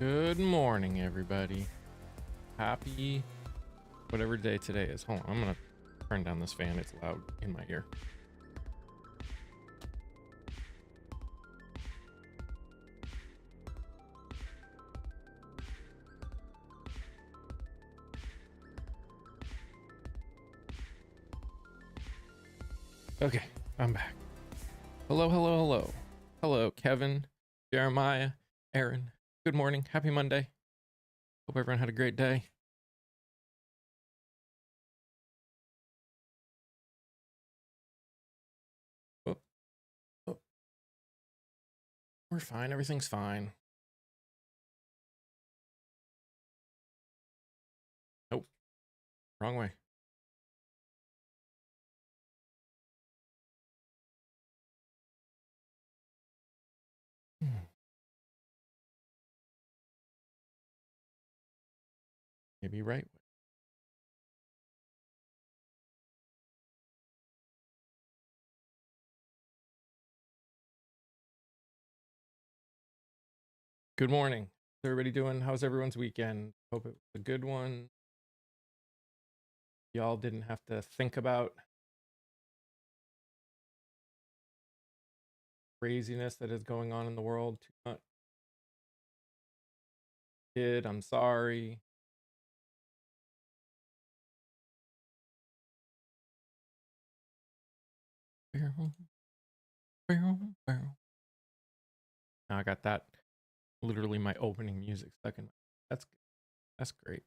Good morning, everybody. Happy whatever day today is. Hold on, I'm gonna turn down this fan. It's loud in my ear. Okay, I'm back. Hello, hello, hello. Hello, Kevin, Jeremiah, Aaron. Good morning. Happy Monday. Hope everyone had a great day. Oh, oh. We're fine. Everything's fine. Nope. Wrong way. Maybe right way. Good morning. How's everybody doing? How's everyone's weekend? Hope it was a good one. Y'all didn't have to think about craziness that is going on in the world too much. I'm sorry. Now I got that literally my opening music stuck in my that's great.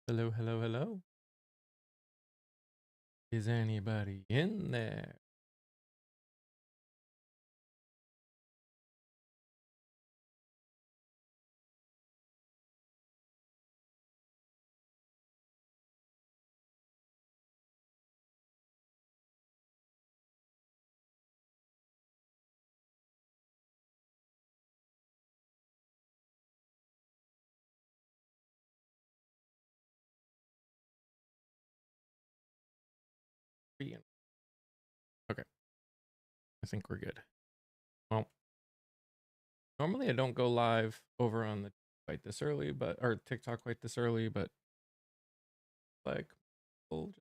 Hello, hello, hello. Is anybody in there? Okay, I think we're good. Well, normally I don't go live over on the quite this early, but or TikTok quite this early, but like we'll just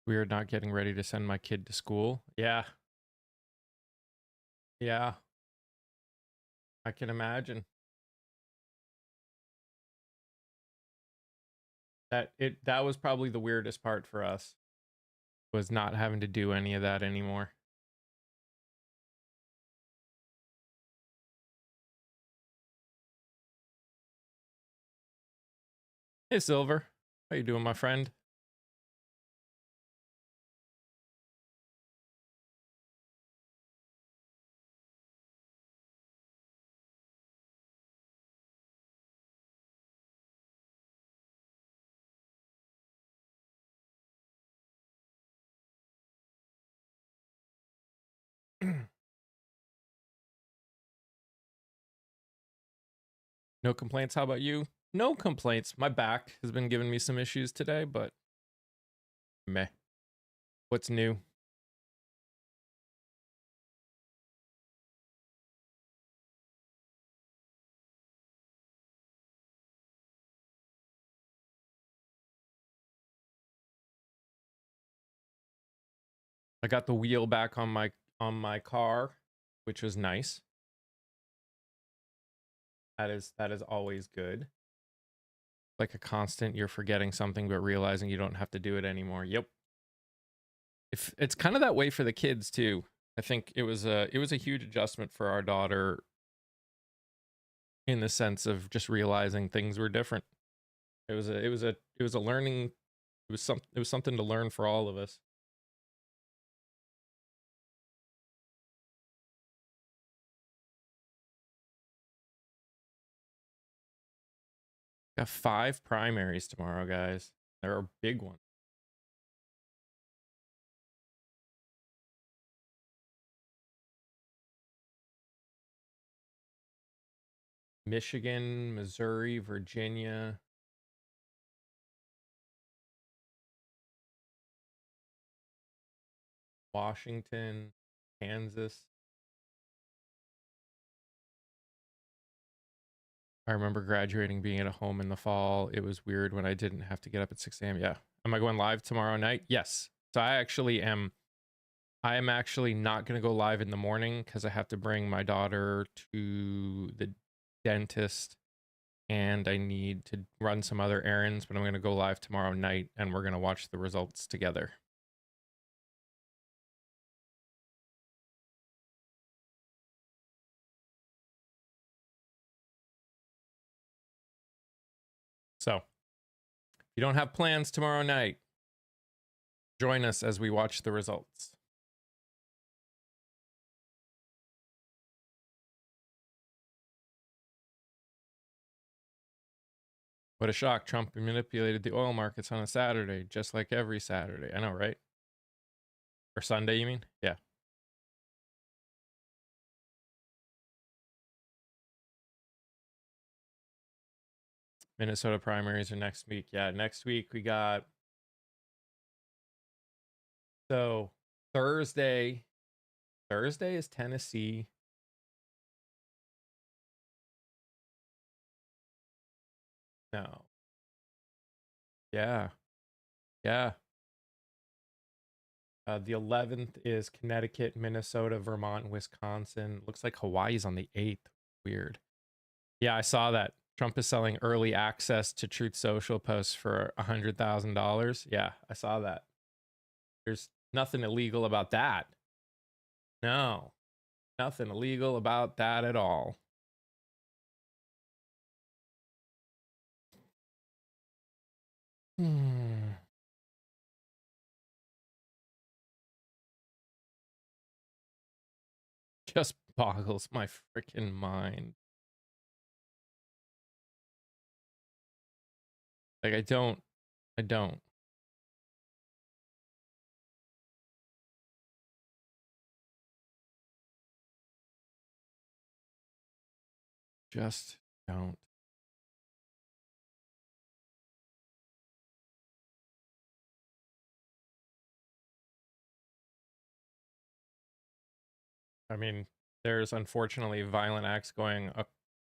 we are not getting ready to send my kid to school. Yeah. Yeah. I can imagine. That was probably the weirdest part for us, was not having to do any of that anymore. Hey Silver, how you doing, my friend? No complaints. How about you? No complaints. My back has been giving me some issues today, but meh. What's new? I got the wheel back on my car, which was nice. That is always good. Like a constant, you're forgetting something but realizing you don't have to do it anymore. Yep. If it's kind of that way for the kids too. I think it was a huge adjustment for our daughter in the sense of just realizing things were different. It was a learning. It was something to learn for all of us. Got 5 primaries tomorrow, guys. There are big ones. Michigan, Missouri, Virginia. Washington, Kansas. I remember graduating, being at home in the fall. It was weird when I didn't have to get up at 6 a.m. Yeah. Am I going live tomorrow night? Yes. So I am actually not going to go live in the morning because I have to bring my daughter to the dentist and I need to run some other errands, but I'm going to go live tomorrow night and we're going to watch the results together. So, if you don't have plans tomorrow night, join us as we watch the results. What a shock. Trump manipulated the oil markets on a Saturday, just like every Saturday. I know, right? Or Sunday, you mean? Yeah. Minnesota primaries are next week. Yeah, next week we got... So, Thursday is Tennessee. No. Yeah. Yeah. The 11th is Connecticut, Minnesota, Vermont, Wisconsin. Looks like Hawaii's on the 8th. Weird. Yeah, I saw that. Trump is selling early access to Truth Social posts for $100,000. Yeah, I saw that. There's nothing illegal about that. No, nothing illegal about that at all. Just boggles my freaking mind. Like, I don't. Just don't. I mean, there's unfortunately violent acts going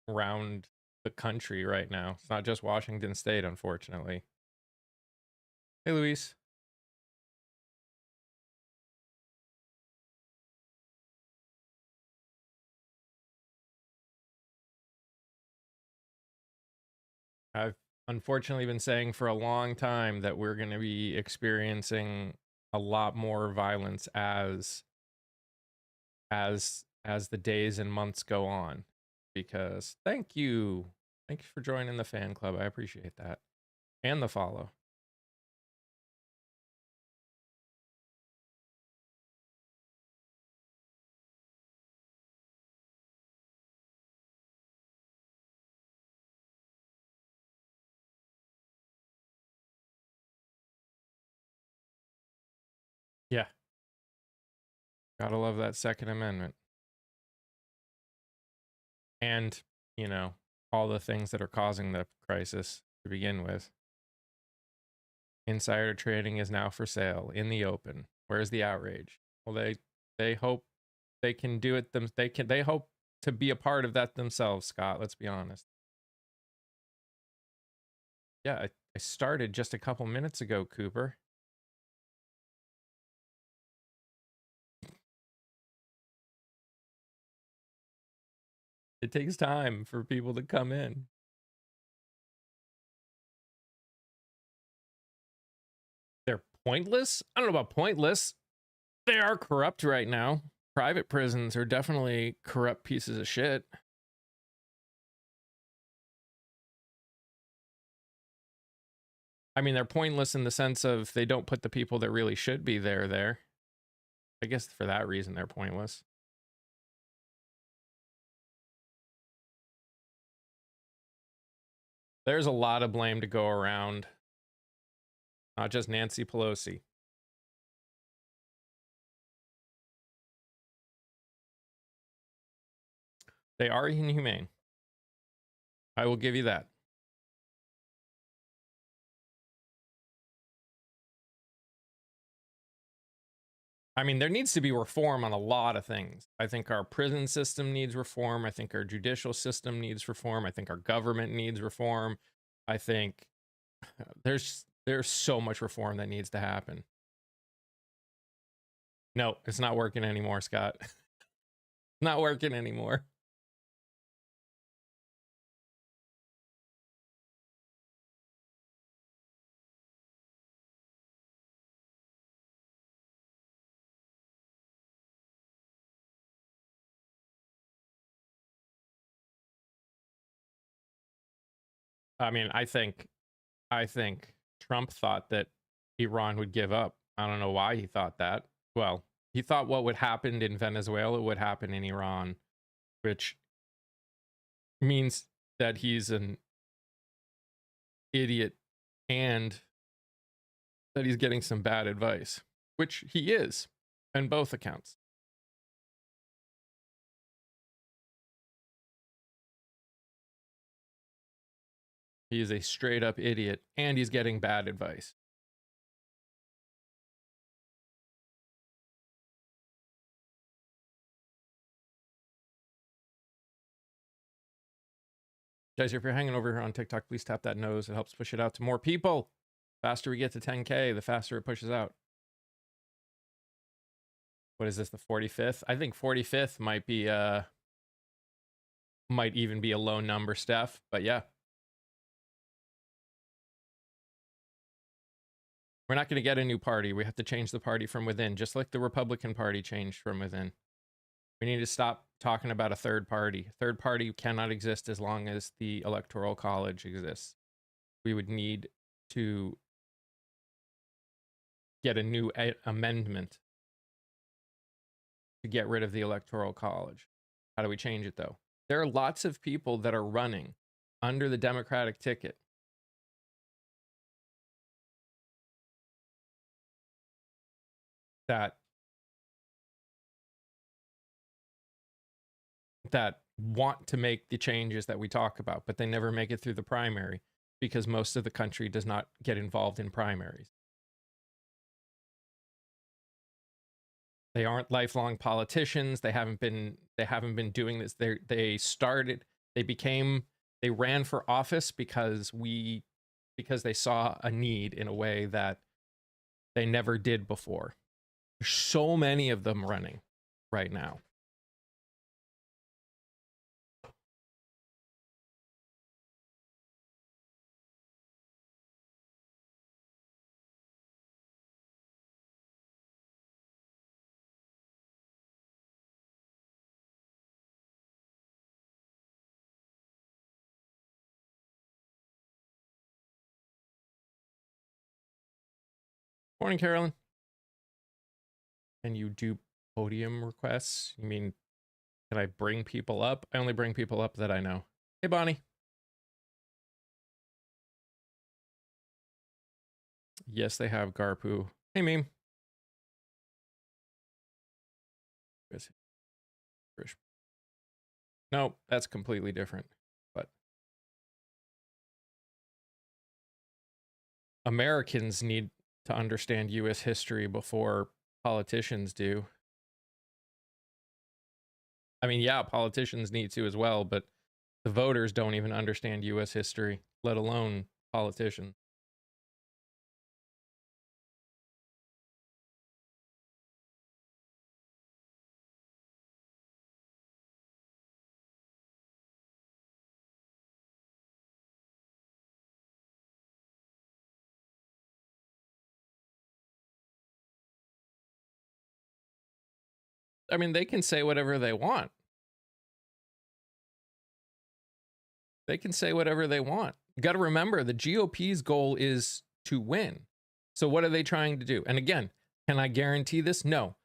around the country right now. It's not just Washington State, unfortunately. Hey, Luis. I've unfortunately been saying for a long time that we're going to be experiencing a lot more violence as the days and months go on, because thank you for joining the fan club. I appreciate that, and the follow. Yeah, gotta love that Second Amendment. And, you know, all the things that are causing the crisis to begin with. Insider trading is now for sale in the open. Where's the outrage? Well, they hope they can do it they hope to be a part of that themselves, Scott. Let's be honest. Yeah, I started just a couple minutes ago, Cooper. It takes time for people to come in. They're pointless? I don't know about pointless. They are corrupt right now. Private prisons are definitely corrupt pieces of shit. I mean, they're pointless in the sense of they don't put the people that really should be there. I guess for that reason, they're pointless. There's a lot of blame to go around. Not just Nancy Pelosi. They are inhumane. I will give you that. I mean, there needs to be reform on a lot of things. I think our prison system needs reform. I think our judicial system needs reform. I think our government needs reform. I think there's so much reform that needs to happen. No, it's not working anymore, Scott. Not working anymore. I mean, I think Trump thought that Iran would give up. I don't know why he thought that. Well, he thought what would happen in Venezuela would happen in Iran, which means that he's an idiot and that he's getting some bad advice, which he is on both accounts. He is a straight up idiot and he's getting bad advice. Guys, if you're hanging over here on TikTok, please tap that nose. It helps push it out to more people. Faster we get to 10K, the faster it pushes out. What is this, the 45th? I think 45th might be might even be a low number, Steph, but yeah. We're not going to get a new party. We have to change the party from within, just like the Republican Party changed from within. We need to stop talking about a third party. Third party cannot exist as long as the Electoral College exists. We would need to get a new amendment to get rid of the Electoral College. How do we change it, though? There are lots of people that are running under the Democratic ticket that want to make the changes that we talk about, but they never make it through the primary because most of the country does not get involved in primaries. They aren't lifelong politicians. They haven't been doing this. They ran for office because they saw a need in a way that they never did before. There's so many of them running right now. Morning, Carolyn. Can you do podium requests? You mean, can I bring people up? I only bring people up that I know. Hey, Bonnie. Yes, they have Garpu. Hey, meme. No, that's completely different. But Americans need to understand U.S. history before politicians do. I mean, yeah, politicians need to as well, but the voters don't even understand U.S. history, let alone politicians. I mean, they can say whatever they want. They can say whatever they want. You got to remember, the GOP's goal is to win. So what are they trying to do? And again, can I guarantee this? No.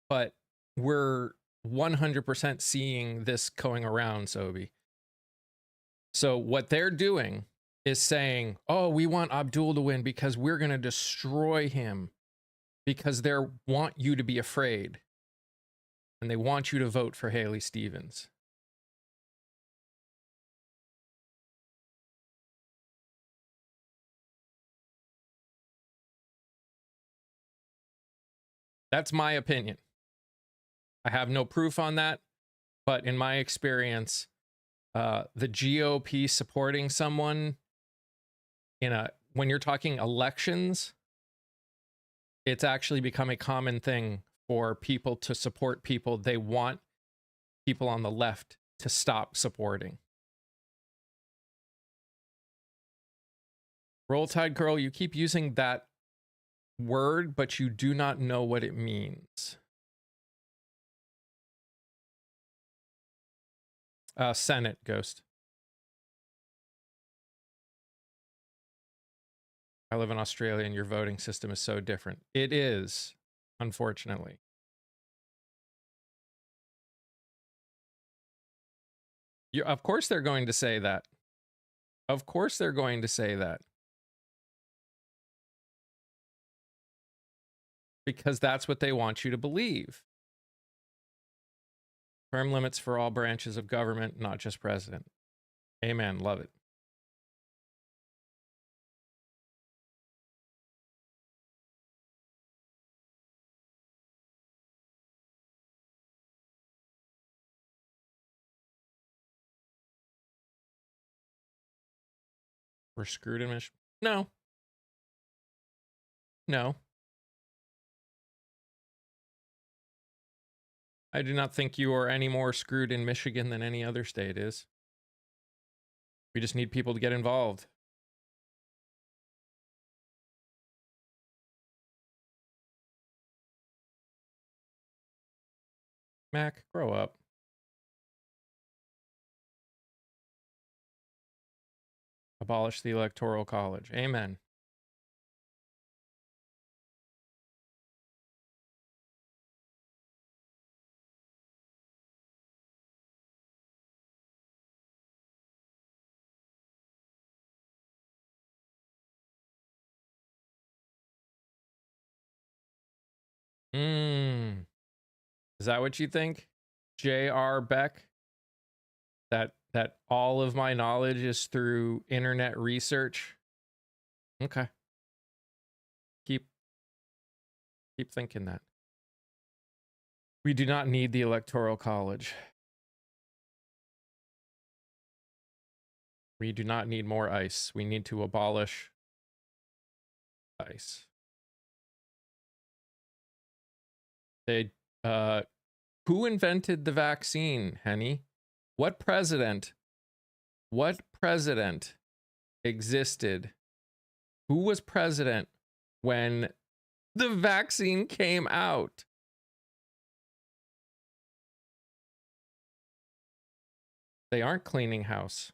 But we're 100% seeing this going around, Sobi. So what they're doing is saying, oh, we want Abdul to win because we're going to destroy him, because they want you to be afraid and they want you to vote for Haley Stevens. That's my opinion. I have no proof on that, but in my experience, the GOP supporting someone when you're talking elections, it's actually become a common thing for people to support people they want people on the left to stop supporting. Roll Tide Girl, you keep using that word, but you do not know what it means. Senate, Ghost. I live in Australia and your voting system is so different. It is, unfortunately. Of course they're going to say that. Of course they're going to say that. Because that's what they want you to believe. Term limits for all branches of government, not just president. Amen. Love it. We're screwed in Michigan. No. No. I do not think you are any more screwed in Michigan than any other state is. We just need people to get involved. Mac, grow up. Abolish the Electoral College. Amen. Is that what you think? J.R. Beck? That all of my knowledge is through internet research? Okay. Keep thinking that. We do not need the Electoral College. We do not need more ICE. We need to abolish ICE. Who invented the vaccine, Henny? What president existed? Who was president when the vaccine came out? They aren't cleaning house.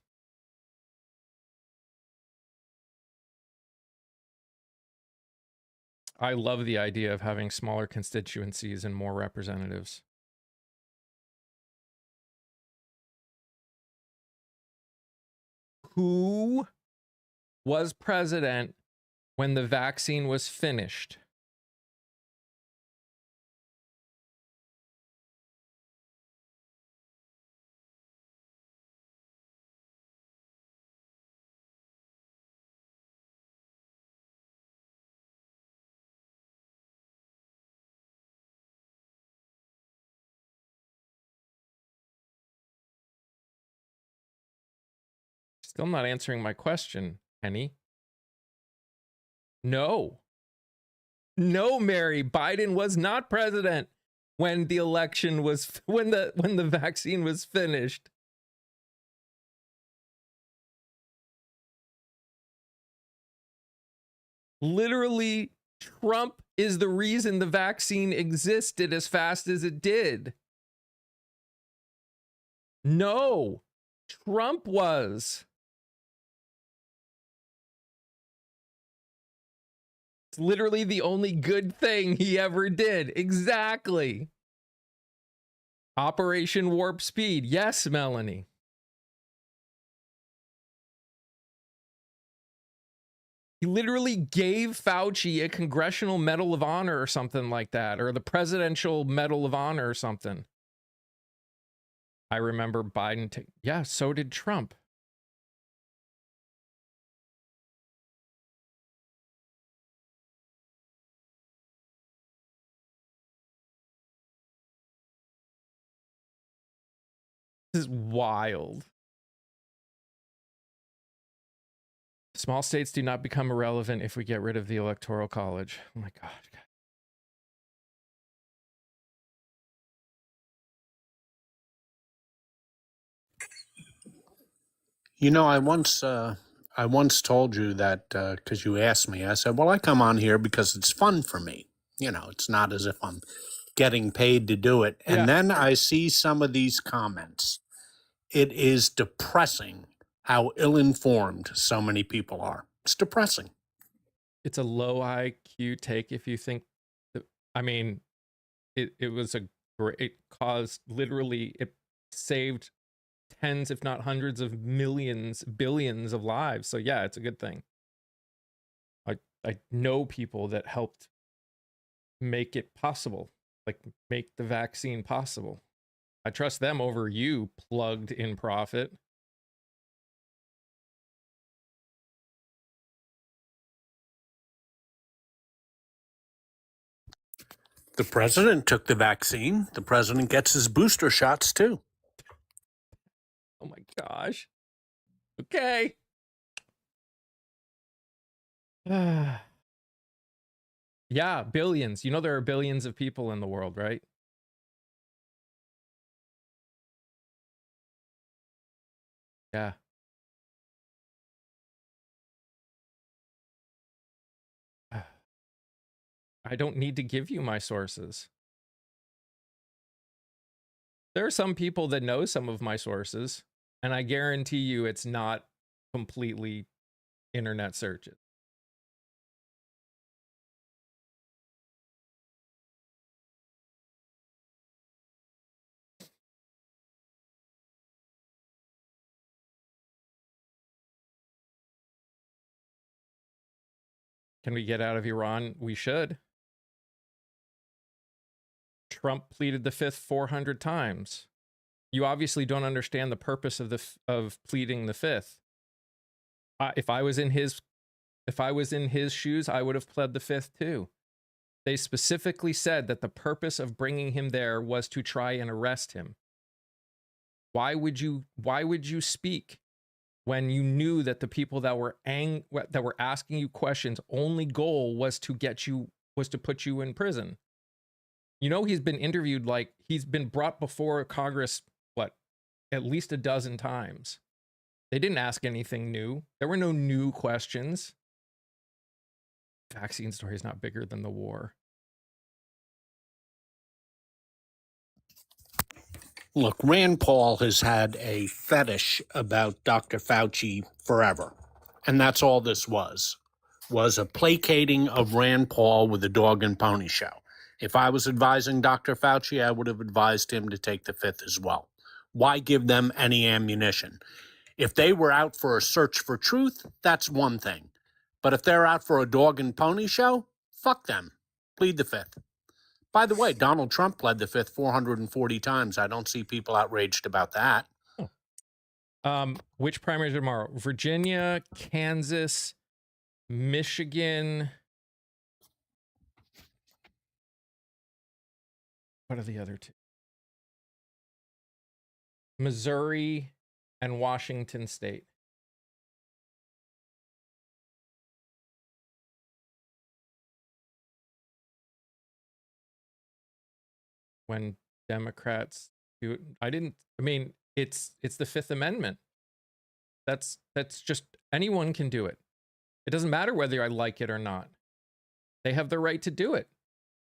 I love the idea of having smaller constituencies and more representatives. Who was president when the vaccine was finished? Still not answering my question, Henny. No. No, Mary, Biden was not president when the election was when the vaccine was finished. Literally, Trump is the reason the vaccine existed as fast as it did. No, Trump was. It's literally the only good thing he ever did. Exactly. Operation Warp Speed. Yes, Melanie. He literally gave Fauci a Congressional Medal of Honor or something like that, or the Presidential Medal of Honor or something. I remember Biden. Yeah, so did Trump. This is wild. Small states do not become irrelevant if we get rid of the Electoral College. Oh my God. You know, I once told you that because you asked me, I said, well, I come on here because it's fun for me. You know, it's not as if I'm getting paid to do it. And then I see some of these comments. It is depressing how ill-informed so many people are. It's depressing. It's a low IQ take if you think that, I mean, it was a great, it caused literally, it saved tens, if not hundreds of millions, billions of lives. So yeah, it's a good thing. I know people that helped make it possible, like make the vaccine possible. I trust them over you, plugged in profit. The president took the vaccine. The president gets his booster shots too. Oh my gosh. Okay. Yeah, billions. You know there are billions of people in the world, right? Yeah. I don't need to give you my sources. There are some people that know some of my sources, and I guarantee you it's not completely internet searches. Can we get out of Iran? We should. Trump pleaded the fifth 400 times. You obviously don't understand the purpose of pleading the fifth. If I was in his shoes, I would have pled the fifth too. They specifically said that the purpose of bringing him there was to try and arrest him. Why would you speak when you knew that the people that were asking you questions only goal was to put you in prison? You know, he's been interviewed, like he's been brought before Congress, at least a dozen times. They didn't ask anything new. There were no new questions. Vaccine story is not bigger than the war. Look, Rand Paul has had a fetish about Dr. Fauci forever. And that's all this was a placating of Rand Paul with the dog and pony show. If I was advising Dr. Fauci, I would have advised him to take the fifth as well. Why give them any ammunition? If they were out for a search for truth, that's one thing. But if they're out for a dog and pony show, fuck them. Plead the fifth. By the way, Donald Trump pled the fifth 440 times. I don't see people outraged about that. Which primaries tomorrow? Virginia, Kansas, Michigan. What are the other two? Missouri and Washington State. When Democrats do it, it's the Fifth Amendment. That's just, anyone can do it. It doesn't matter whether I like it or not. They have the right to do it.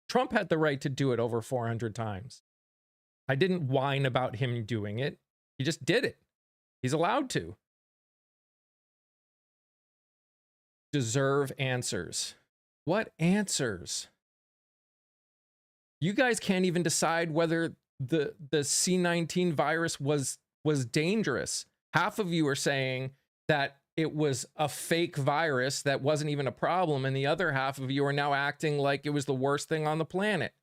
Trump had the right to do it over 400 times. I didn't whine about him doing it. He just did it. He's allowed to. Deserve answers. What answers? You guys can't even decide whether the C19 virus was dangerous. Half of you are saying that it was a fake virus that wasn't even a problem, and the other half of you are now acting like it was the worst thing on the planet.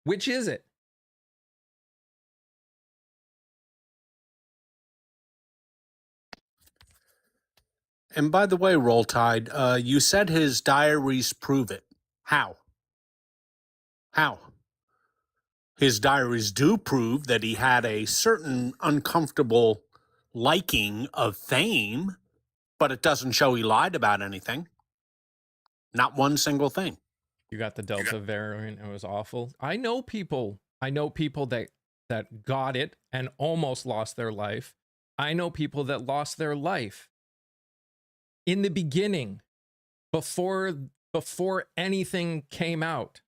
Which is it? And by the way, Roll Tide, you said his diaries prove it. How? How? His diaries do prove that he had a certain uncomfortable liking of fame, but it doesn't show he lied about anything. Not one single thing. You got the Delta variant. It was awful. I know people that got it and almost lost their life. I know people that lost their life in the beginning, before anything came out.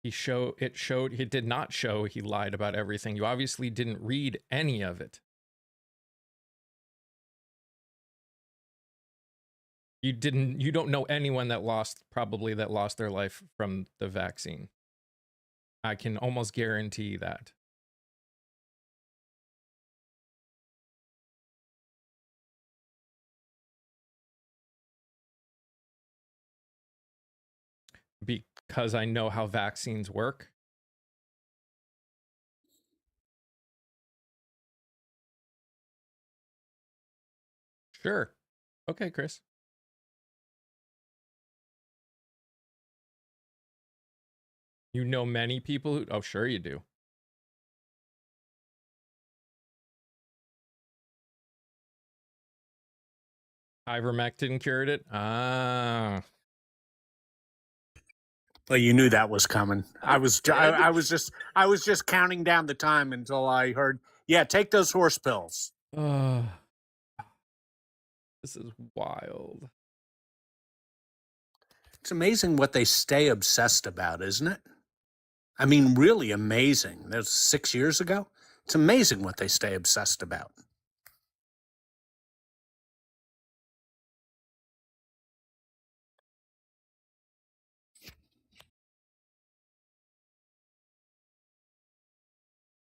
It did not show he lied about everything. You obviously didn't read any of it. You don't know anyone that lost their life from the vaccine. I can almost guarantee that. Because I know how vaccines work. Sure. Okay, Chris. You know many people who... Oh, sure you do. Ivermectin cured it? Ah. Well, you knew that was coming. I was just counting down the time until I heard, yeah, take those horse pills. This is wild. It's amazing what they stay obsessed about, isn't it? I mean, really amazing. That's 6 years ago. It's amazing what they stay obsessed about.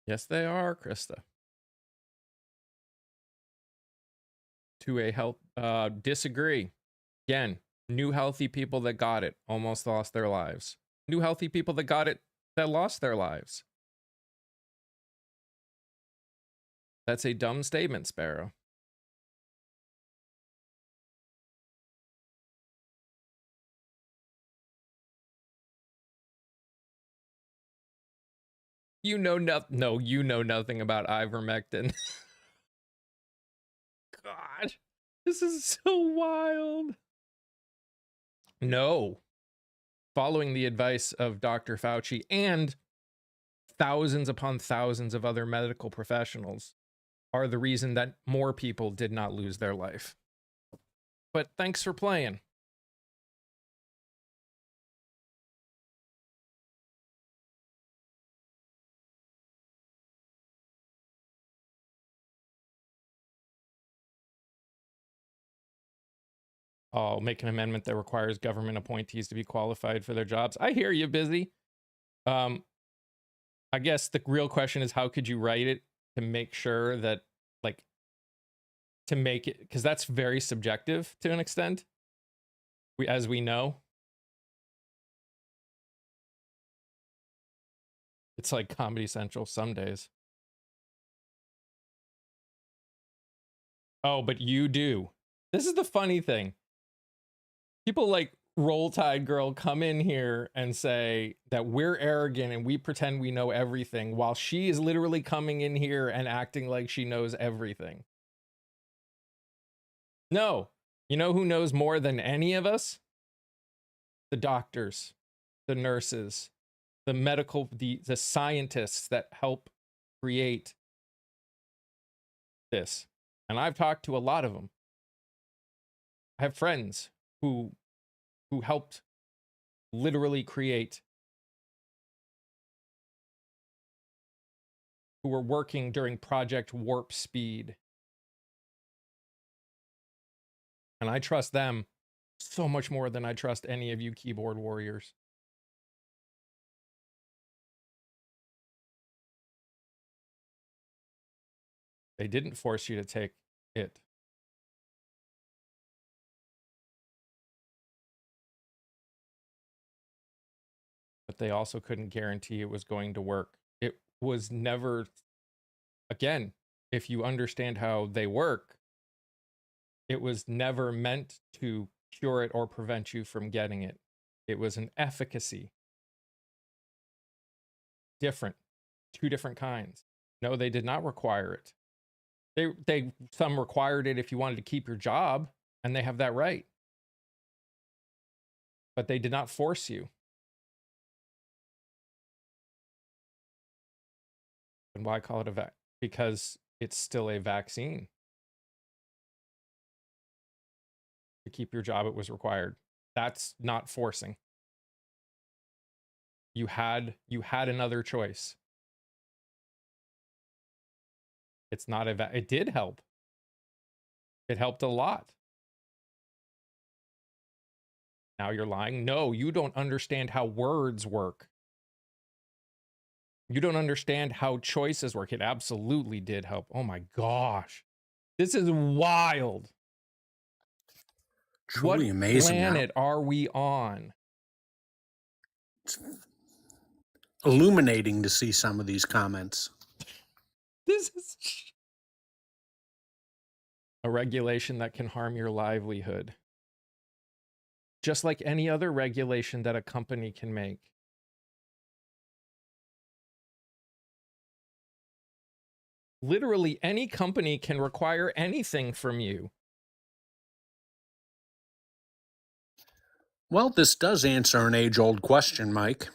Yes, they are, Krista. To a health, disagree. Again, new healthy people that got it almost lost their lives. New healthy people that got it that lost their lives. That's a dumb statement, Sparrow. You know you know nothing about ivermectin. God, this is so wild. No. Following the advice of Dr. Fauci and thousands upon thousands of other medical professionals are the reason that more people did not lose their life. But thanks for playing. I'll make an amendment that requires government appointees to be qualified for their jobs. I hear you, Busy. I guess the real question is, how could you write it to make sure that, like, to make it, because that's very subjective to an extent, as we know. It's like Comedy Central some days. Oh, but you do. This is the funny thing. People like Roll Tide Girl come in here and say that we're arrogant and we pretend we know everything, while she is literally coming in here and acting like she knows everything. No. You know who knows more than any of us? The doctors, the nurses, the scientists that help create this. And I've talked to a lot of them. I have friends who helped literally create, who were working during Project Warp Speed. And I trust them so much more than I trust any of you keyboard warriors. They didn't force you to take it. But they also couldn't guarantee it was going to work. It was never, again, if you understand how they work, it was never meant to cure it or prevent you from getting it. It was an efficacy. Different. Two different kinds. No, they did not require it. Some required it if you wanted to keep your job, and they have that right. But they did not force you. And why call it a vac? Because it's still a vaccine. To keep your job, it was required. That's not forcing. You had another choice. It's not it did help. It helped a lot. Now you're lying. No, you don't understand how words work. You don't understand how choices work. It absolutely did help. Oh my gosh. This is wild. Truly what amazing. planet are we on? It's illuminating to see some of these comments. This is a regulation that can harm your livelihood. Just like any other regulation that a company can make. Literally any company can require anything from you. Well, this does answer an age-old question, Mike.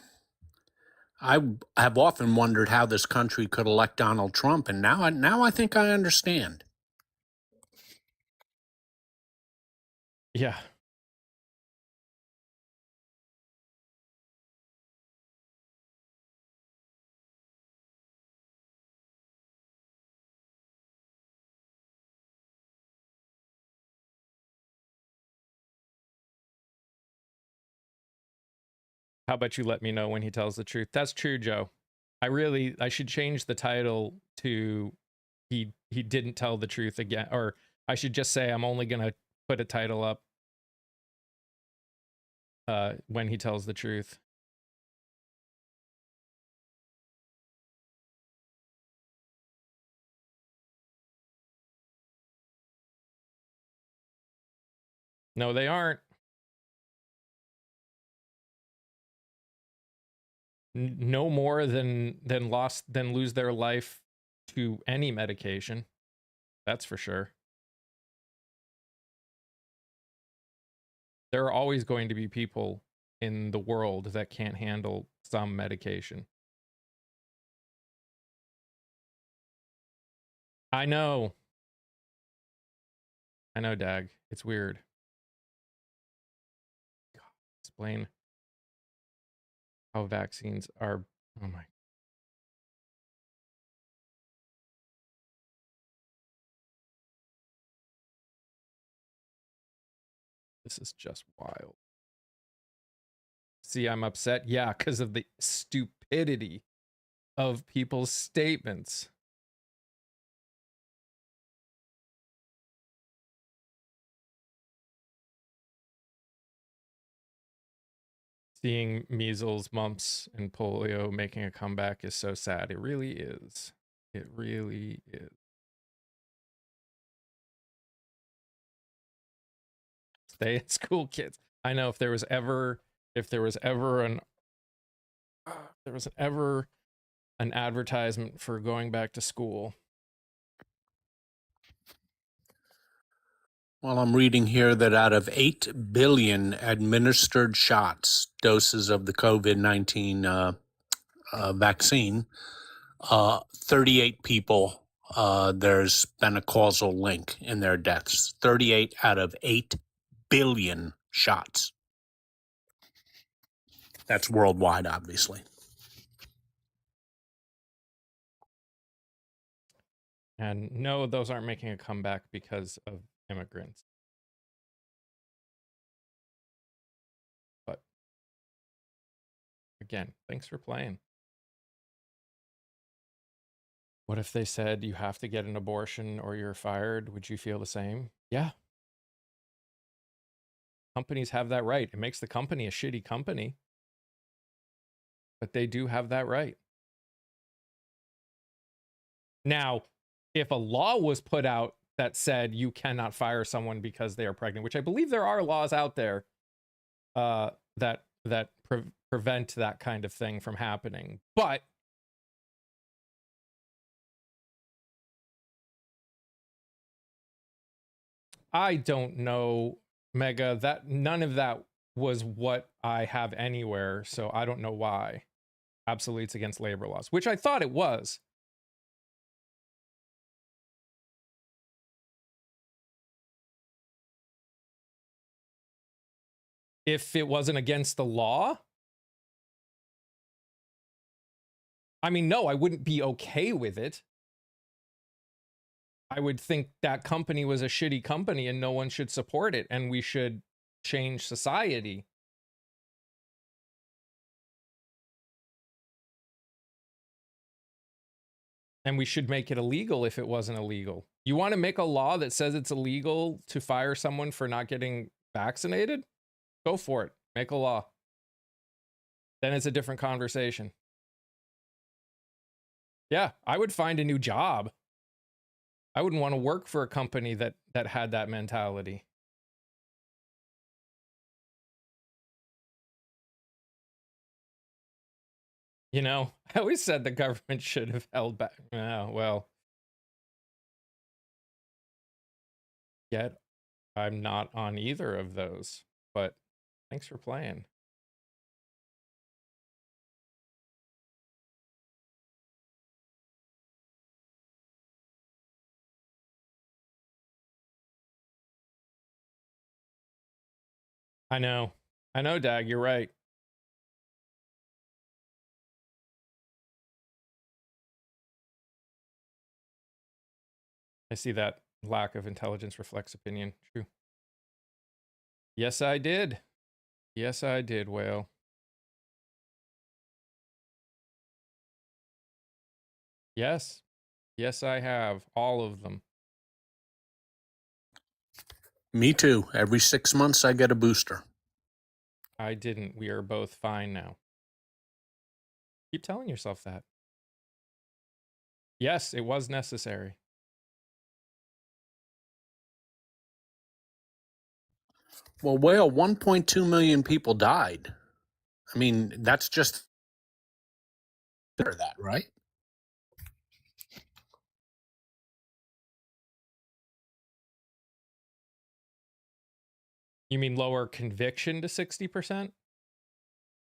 I have often wondered how this country could elect Donald Trump, and now I think I understand. Yeah. How about you let me know when he tells the truth? That's true, Joe. I should change the title to he didn't tell the truth again, or I should just say I'm only going to put a title up when he tells the truth. No, they aren't. No more than lose their life to any medication. That's for sure. There are always going to be people in the world that can't handle some medication. I know, Dag. It's weird. God, explain how vaccines are. Oh my. This is just wild. See, I'm upset. Yeah, because of the stupidity of people's statements. Seeing measles, mumps, and polio making a comeback is so sad. It really is. It really is. Stay at school, kids. I know if there was ever an advertisement for going back to school. Well, I'm reading here that out of 8 billion administered doses of the COVID-19 vaccine, 38 people, there's been a causal link in their deaths. 38 out of 8 billion shots. That's worldwide, obviously. And no, those aren't making a comeback because of immigrants. Again, thanks for playing. What if they said you have to get an abortion or you're fired? Would you feel the same? Yeah. Companies have that right. It makes the company a shitty company, but they do have that right. Now, if a law was put out that said you cannot fire someone because they are pregnant, which I believe there are laws out there that prevent that kind of thing from happening, but I don't know, Mega, that none of that was what I have anywhere, so I don't know why. Absolutely, it's against labor laws, which I thought it was. If it wasn't against the law, I mean, no, I wouldn't be okay with it. I would think that company was a shitty company and no one should support it and we should change society. And we should make it illegal if it wasn't illegal. You want to make a law that says it's illegal to fire someone for not getting vaccinated? Go for it. Make a law. Then it's a different conversation. Yeah, I would find a new job. I wouldn't want to work for a company that had that mentality. You know, I always said the government should have held back. Oh, well. Yet, I'm not on either of those. But thanks for playing. I know, Dag, you're right. I see that lack of intelligence reflects opinion. True. Yes, I did. Yes, I did, Whale. Yes. Yes, I have. All of them. Me too. Every 6 months I get a booster. I didn't. We are both fine now. Keep telling yourself that. Yes, it was necessary. Well, Whale, 1.2 million people died. I mean, that's just that, right? You mean lower conviction to 60%?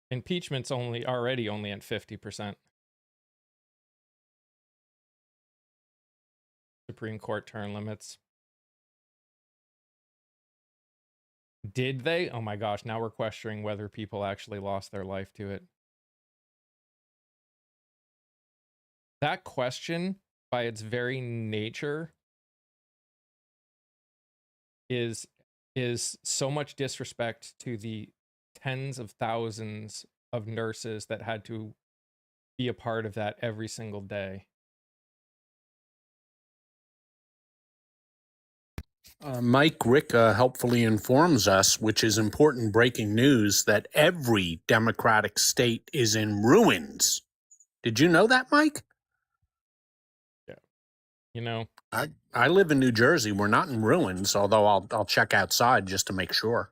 Impeachment's already only at 50%. Supreme Court term limits. Did they? Oh my gosh, now we're questioning whether people actually lost their life to it. That question, by its very nature, is so much disrespect to the tens of thousands of nurses that had to be a part of that every single day. Mike Ricca helpfully informs us, which is important breaking news, that every Democratic state is in ruins. Did you know that, Mike? Yeah. You know, I live in New Jersey. We're not in ruins, although I'll check outside just to make sure.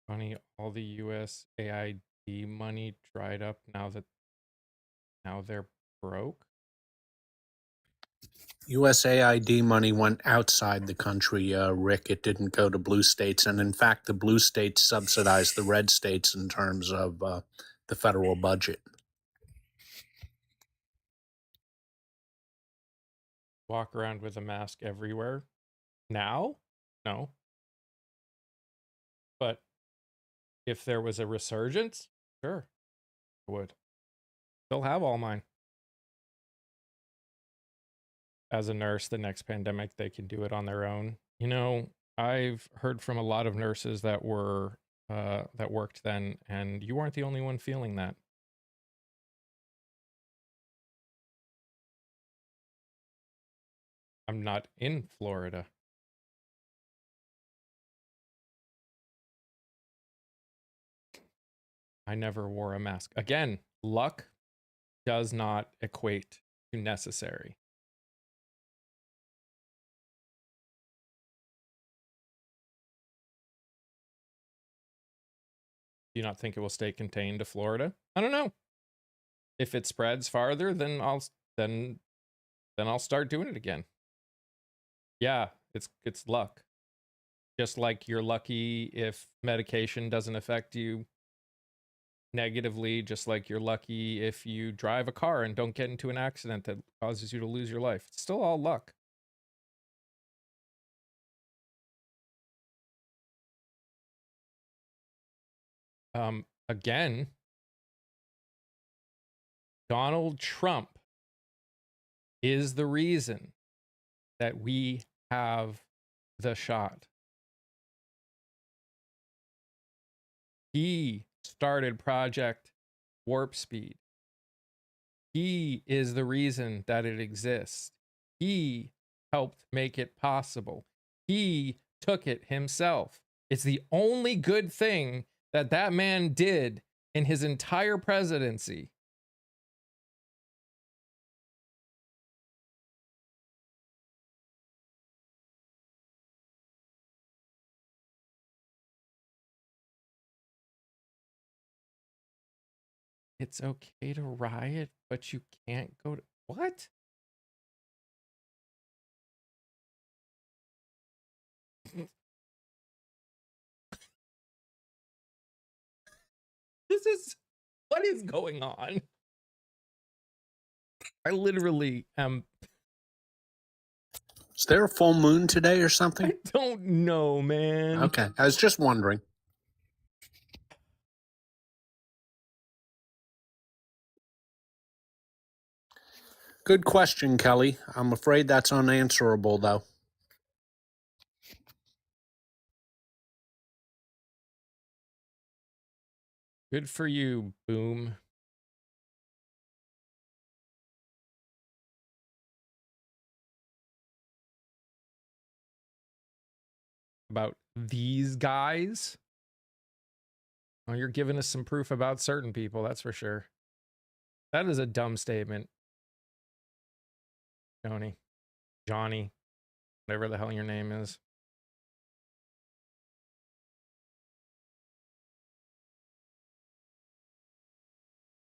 funny, all the USAID money dried up now they're broke. USAID money went outside the country, Rick. It didn't go to blue states. And in fact, the blue states subsidized the red states in terms of the federal budget. Walk around with a mask everywhere. Now? No. But if there was a resurgence, sure. I would. They'll have all mine. As a nurse, the next pandemic, they can do it on their own. You know, I've heard from a lot of nurses that worked then, and you weren't the only one feeling that. I'm not in Florida. I never wore a mask. Again, luck does not equate to necessary. Do you not think it will stay contained to Florida? I don't know. If it spreads farther, then I'll start doing it again. Yeah, it's luck. Just like you're lucky if medication doesn't affect you negatively, just like you're lucky if you drive a car and don't get into an accident that causes you to lose your life. It's still all luck. Again, Donald Trump is the reason that we have the shot. He started Project Warp Speed. He is the reason that it exists. He helped make it possible. He took it himself. It's the only good thing that that man did in his entire presidency. It's okay to riot, but you can't go to what? This is what is going on? I literally am. Is there a full moon today or something? I don't know, man. Okay, I was just wondering. Good question, Kelly. I'm afraid that's unanswerable, though. Good for you, Boom. About these guys? Oh, you're giving us some proof about certain people, that's for sure. That is a dumb statement. Johnny, whatever the hell your name is.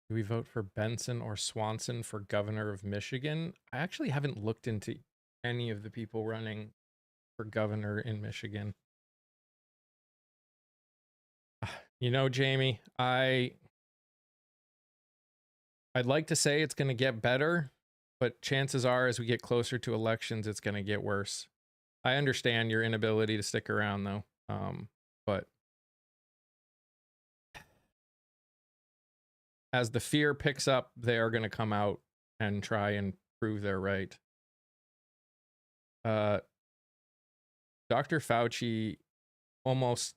Do we vote for Benson or Swanson for governor of Michigan? I actually haven't looked into any of the people running for governor in Michigan. You know, Jamie, I'd like to say it's going to get better, but chances are as we get closer to elections, it's going to get worse. I understand your inability to stick around though. But as the fear picks up, they are going to come out and try and prove they're right. Dr. Fauci almost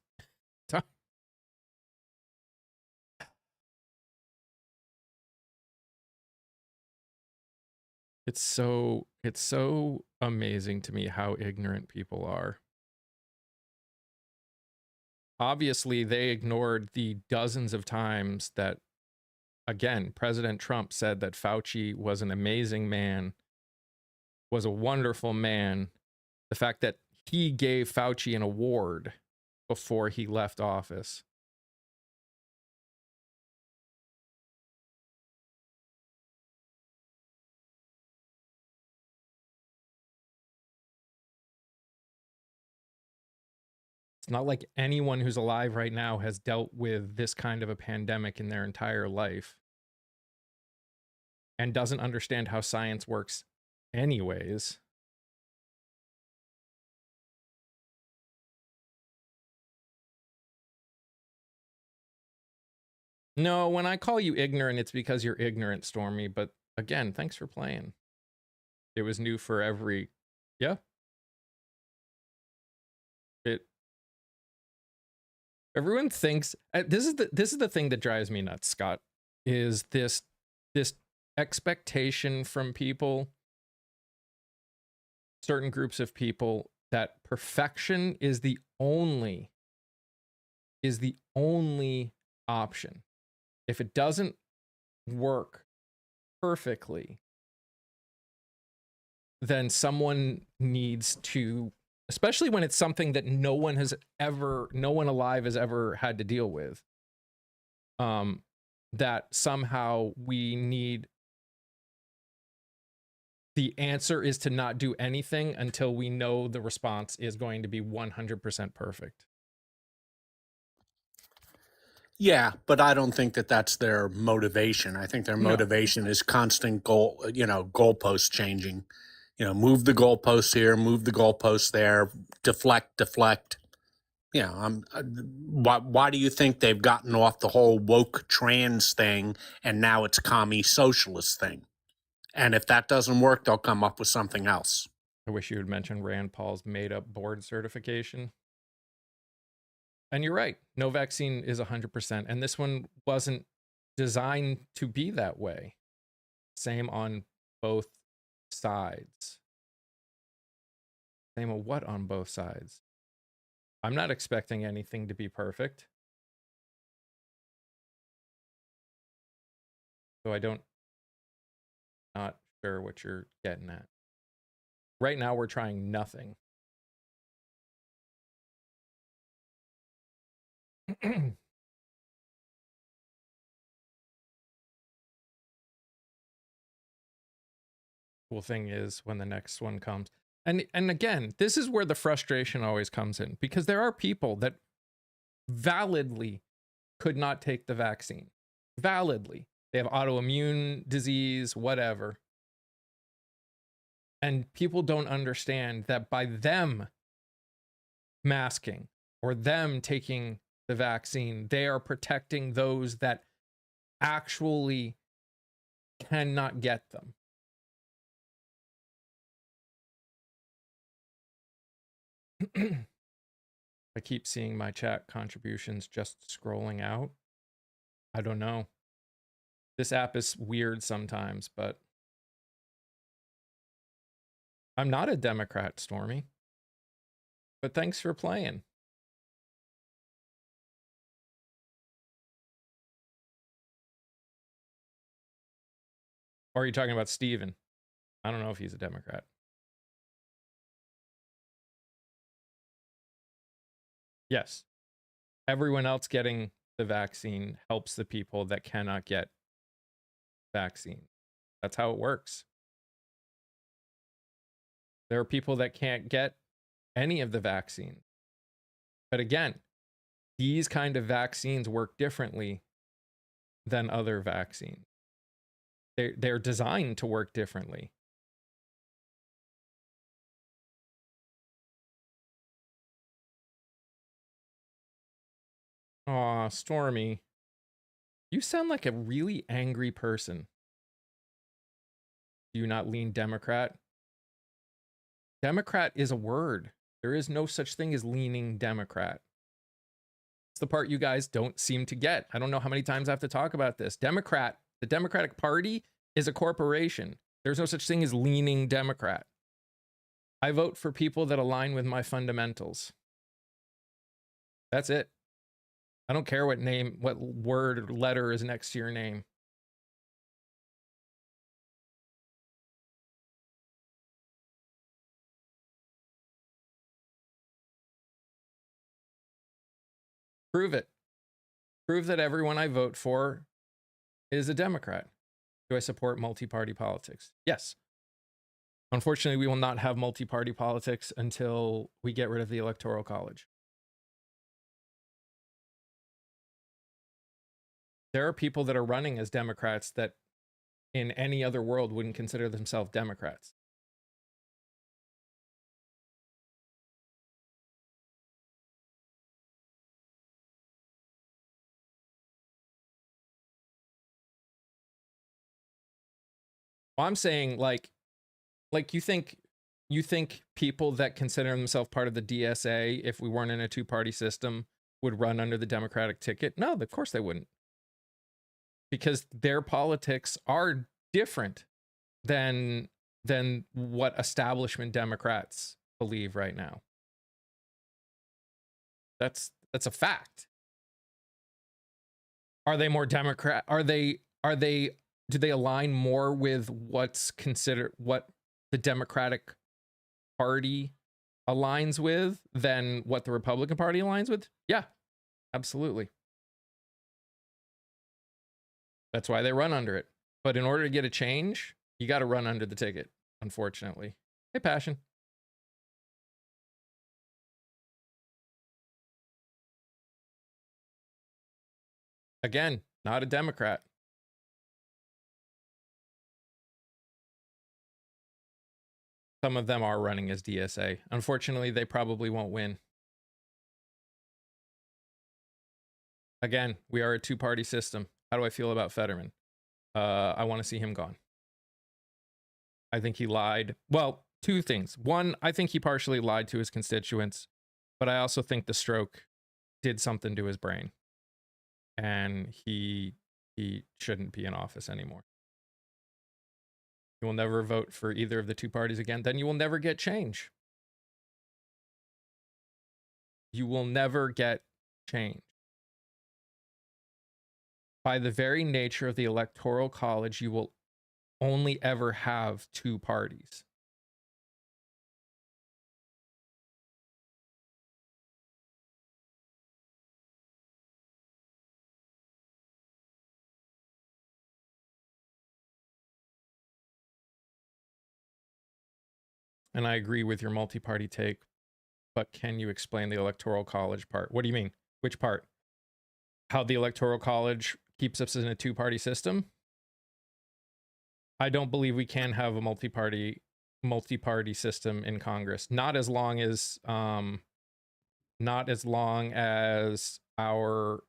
it's so amazing to me how ignorant people are. Obviously, they ignored the dozens of times that, again, President Trump said that Fauci was an amazing man, was a wonderful man. The fact that he gave Fauci an award before he left office. It's not like anyone who's alive right now has dealt with this kind of a pandemic in their entire life and doesn't understand how science works anyways. No, when I call you ignorant, it's because you're ignorant, Stormy. But again, thanks for playing. It was new for every. Yeah. It. Everyone thinks this is the thing that drives me nuts, Scott. Is this expectation from people, certain groups of people, that perfection is the only option. If it doesn't work perfectly, then someone needs to, especially when it's something that no one alive has ever had to deal with, that somehow we need, the answer is to not do anything until we know the response is going to be 100% perfect. Yeah, but I don't think that that's their motivation. I think their No. motivation is constant goalpost changing. Move the goalposts here, move the goalposts there, deflect. Why do you think they've gotten off the whole woke trans thing and now it's commie socialist thing? And if that doesn't work, they'll come up with something else. I wish you had mentioned Rand Paul's made-up board certification. And you're right. No vaccine is 100%. And this one wasn't designed to be that way. Same on both sides. Same on what on both sides? I'm not expecting anything to be perfect. So not sure what you're getting at. Right now, we're trying nothing. Cool thing is when the next one comes. And again, this is where the frustration always comes in, because there are people that validly could not take the vaccine. Validly. They have autoimmune disease, whatever. And people don't understand that by them masking or them taking the vaccine, they are protecting those that actually cannot get them. I keep seeing my chat contributions just scrolling out. I don't know. This app is weird sometimes, but I'm not a Democrat, Stormy. But thanks for playing. Or are you talking about Steven? I don't know if he's a Democrat. Yes. Everyone else getting the vaccine helps the people that cannot get vaccine. That's how it works. There are people that can't get any of the vaccine. But again, these kind of vaccines work differently than other vaccines. They're designed to work differently. Aw, Stormy. You sound like a really angry person. Do you not lean Democrat? Democrat is a word. There is no such thing as leaning Democrat. It's the part you guys don't seem to get. I don't know how many times I have to talk about this. Democrat, the Democratic Party is a corporation. There's no such thing as leaning Democrat. I vote for people that align with my fundamentals. That's it. I don't care what word or letter is next to your name. Prove it. Prove that everyone I vote for is a Democrat. Do I support multi-party politics? Yes. Unfortunately, we will not have multi-party politics until we get rid of the Electoral College. There are people that are running as Democrats that in any other world wouldn't consider themselves Democrats. I'm saying like you think people that consider themselves part of the DSA, if we weren't in a two-party system, would run under the Democratic ticket? No, of course they wouldn't. Because their politics are different than what establishment Democrats believe right now. That's a fact. Are they more Democrat? Are they do they align more with what's considered what the Democratic Party aligns with than what the Republican Party aligns with? Yeah, absolutely. That's why they run under it. But in order to get a change, you got to run under the ticket, unfortunately. Hey, Passion. Again, not a Democrat. Some of them are running as DSA. Unfortunately, they probably won't win. Again, we are a two-party system. How do I feel about Fetterman? I want to see him gone. I think he lied. Well, two things. One, I think he partially lied to his constituents, but I also think the stroke did something to his brain. And he shouldn't be in office anymore. You will never vote for either of the two parties again. Then you will never get change. You will never get change. By the very nature of the Electoral College, you will only ever have two parties. And I agree with your multi-party take, but can you explain the Electoral College part? What do you mean? Which part? How the Electoral College keeps us in a two-party system? I don't believe we can have a multi-party system in Congress. Not as long as our,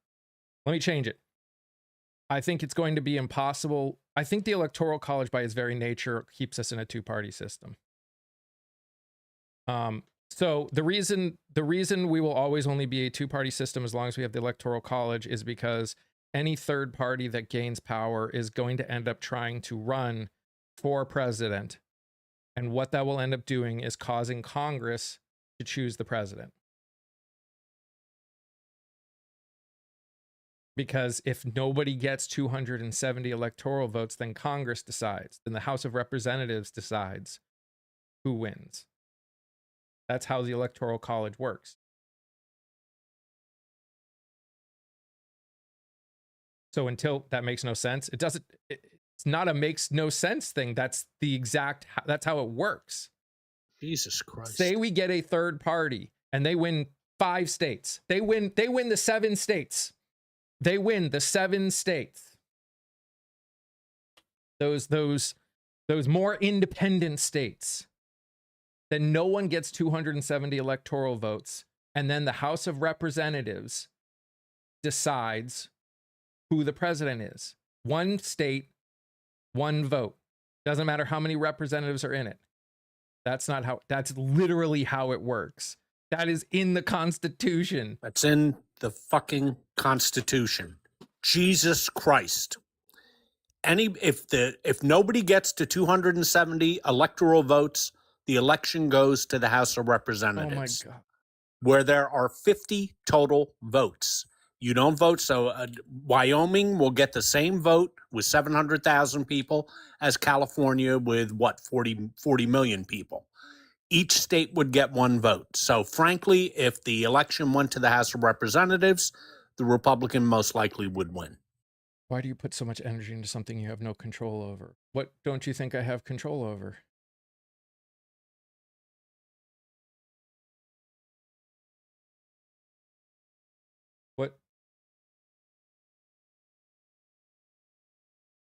let me change it. I think it's going to be impossible. I think the Electoral College by its very nature keeps us in a two-party system. So the reason we will always only be a two-party system as long as we have the Electoral College is because any third party that gains power is going to end up trying to run for president. And what that will end up doing is causing Congress to choose the president. Because if nobody gets 270 electoral votes, then Congress decides. Then the House of Representatives decides who wins. That's how the Electoral College works. So until that makes no sense, it's not a makes no sense thing. That's how it works. Jesus Christ. Say we get a third party and they win 5 states. They win the 7 states. They win the 7 states. Those more independent states. Then no one gets 270 electoral votes. And then the House of Representatives decides who the president is. 1 state, 1 vote. Doesn't matter how many representatives are in it. That's literally how it works. That is in the Constitution. That's in the fucking Constitution. Jesus Christ. If nobody gets to 270 electoral votes, the election goes to the House of Representatives. Oh my God. Where there are 50 total votes. You don't vote, so Wyoming will get the same vote with 700,000 people as California with, 40 million people. Each state would get 1 vote. So frankly, if the election went to the House of Representatives, the Republican most likely would win. Why do you put so much energy into something you have no control over? What don't you think I have control over? What?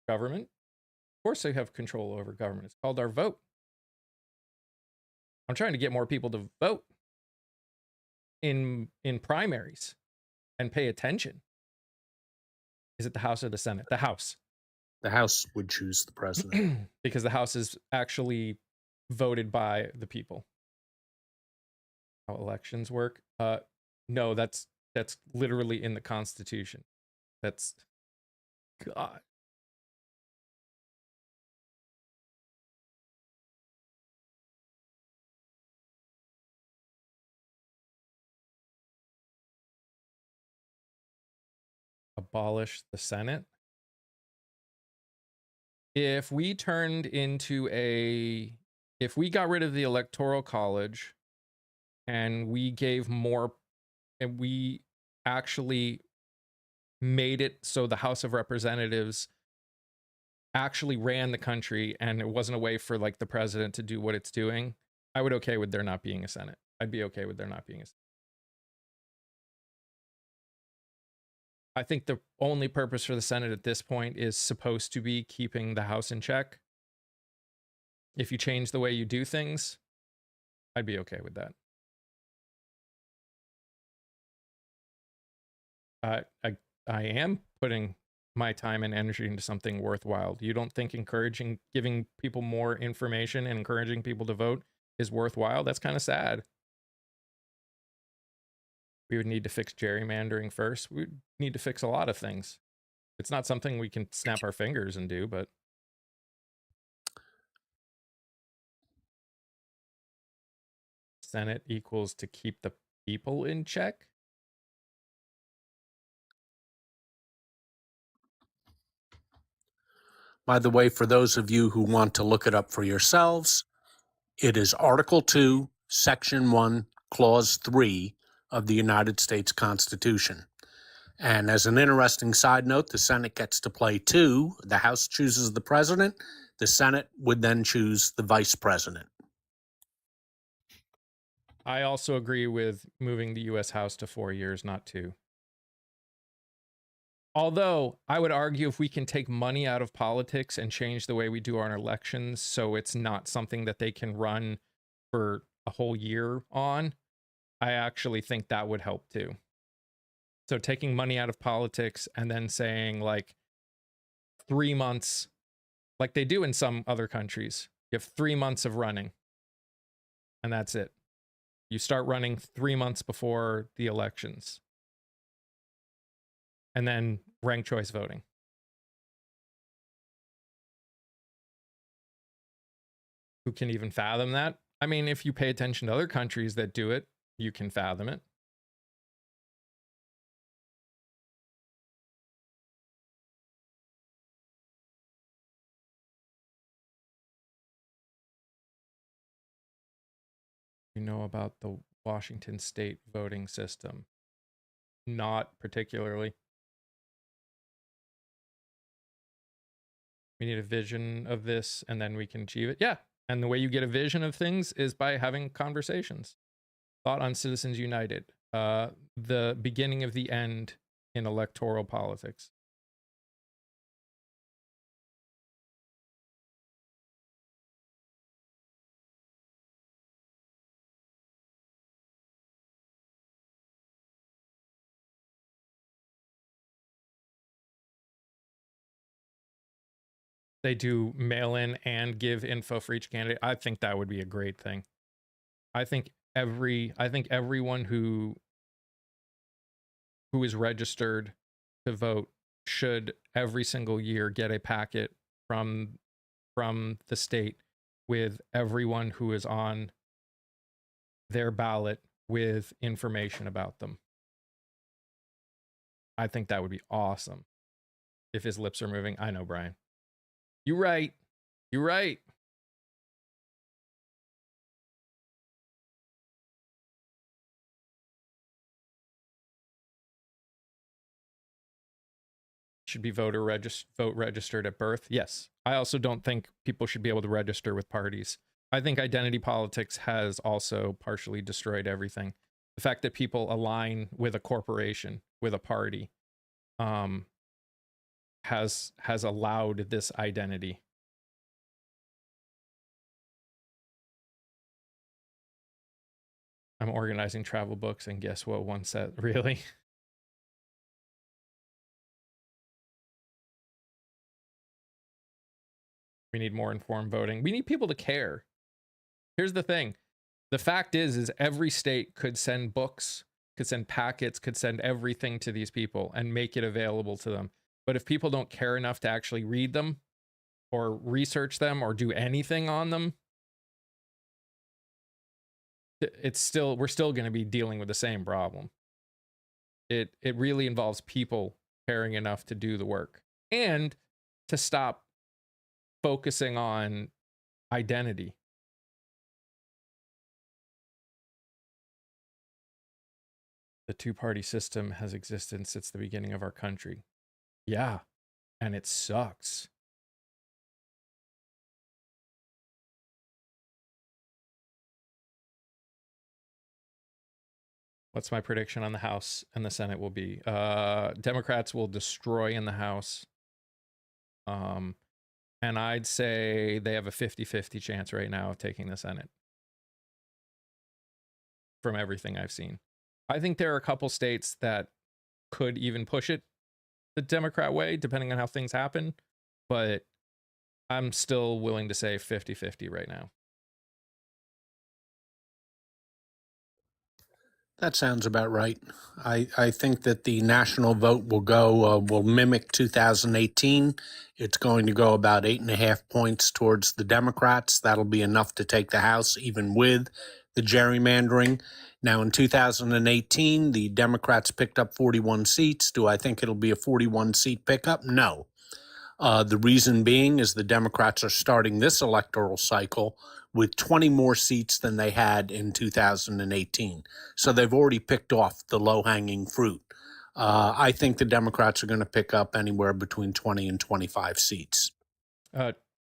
Government? Of course I have control over government. It's called our vote. I'm trying to get more people to vote in primaries and pay attention. Is it the House or the Senate? The House. The House would choose the president. Because the House is actually voted by the people. How elections work? No, that's literally in the Constitution. That's God. Abolish the Senate. If we turned into if we got rid of the Electoral College and we gave more, and we actually made it so the House of Representatives actually ran the country and it wasn't a way for like the president to do what it's doing, I would okay with there not being a Senate. I'd be okay with there not being a Senate. I think the only purpose for the Senate at this point is supposed to be keeping the House in check. If you change the way you do things, I'd be okay with that. I am putting my time and energy into something worthwhile. You don't think giving people more information and encouraging people to vote is worthwhile? That's kind of sad. We would need to fix gerrymandering first. We would need to fix a lot of things. It's not something we can snap our fingers and do, but Senate equals to keep the people in check. By the way, for those of you who want to look it up for yourselves, it is Article 2, Section 1, Clause 3 of the United States Constitution. And as an interesting side note, the Senate gets to play too. The House chooses the president. The Senate would then choose the vice president. I also agree with moving the U.S. House to 4 years, not 2. Although I would argue if we can take money out of politics and change the way we do our elections so it's not something that they can run for a whole year on, I actually think that would help too. So taking money out of politics and then saying like 3 months, like they do in some other countries, you have 3 months of running and that's it. You start running 3 months before the elections. And then ranked choice voting. Who can even fathom that? I mean, if you pay attention to other countries that do it, you can fathom it. You know about the Washington state voting system? Not particularly. We need a vision of this and then we can achieve it. Yeah. And the way you get a vision of things is by having conversations. Thought on Citizens United. The beginning of the end in electoral politics. They do mail in and give info for each candidate. I think that would be a great thing. I think everyone who is registered to vote should every single year get a packet from the state with everyone who is on their ballot with information about them. I think that would be awesome. If his lips are moving, I know, Brian. You're right. You're right. Should be vote registered at birth. Yes. I also don't think people should be able to register with parties. I think identity politics has also partially destroyed everything. The fact that people align with a corporation, with a party, has allowed this identity. I'm organizing travel books, and guess what one said? Really? We need more informed voting. We need people to care. Here's the thing. The fact is every state could send books, could send packets, could send everything to these people and make it available to them. But if people don't care enough to actually read them or research them or do anything on them, we're still going to be dealing with the same problem. It really involves people caring enough to do the work and to stop focusing on identity. The two-party system has existed since the beginning of our country. Yeah, and it sucks. What's my prediction on the House and the Senate will be? Democrats will destroy in the House. And I'd say they have a 50-50 chance right now of taking the Senate. From everything I've seen. I think there are a couple states that could even push it the Democrat way, depending on how things happen. But I'm still willing to say 50-50 right now. That sounds about right. I think that the national vote will mimic 2018. It's going to go about 8.5 points towards the Democrats. That'll be enough to take the House, even with the gerrymandering. Now, in 2018, the Democrats picked up 41 seats. Do I think it'll be a 41-seat pickup? No. The reason being is the Democrats are starting this electoral cycle with 20 more seats than they had in 2018. So they've already picked off the low-hanging fruit. I think the Democrats are going to pick up anywhere between 20 and 25 seats.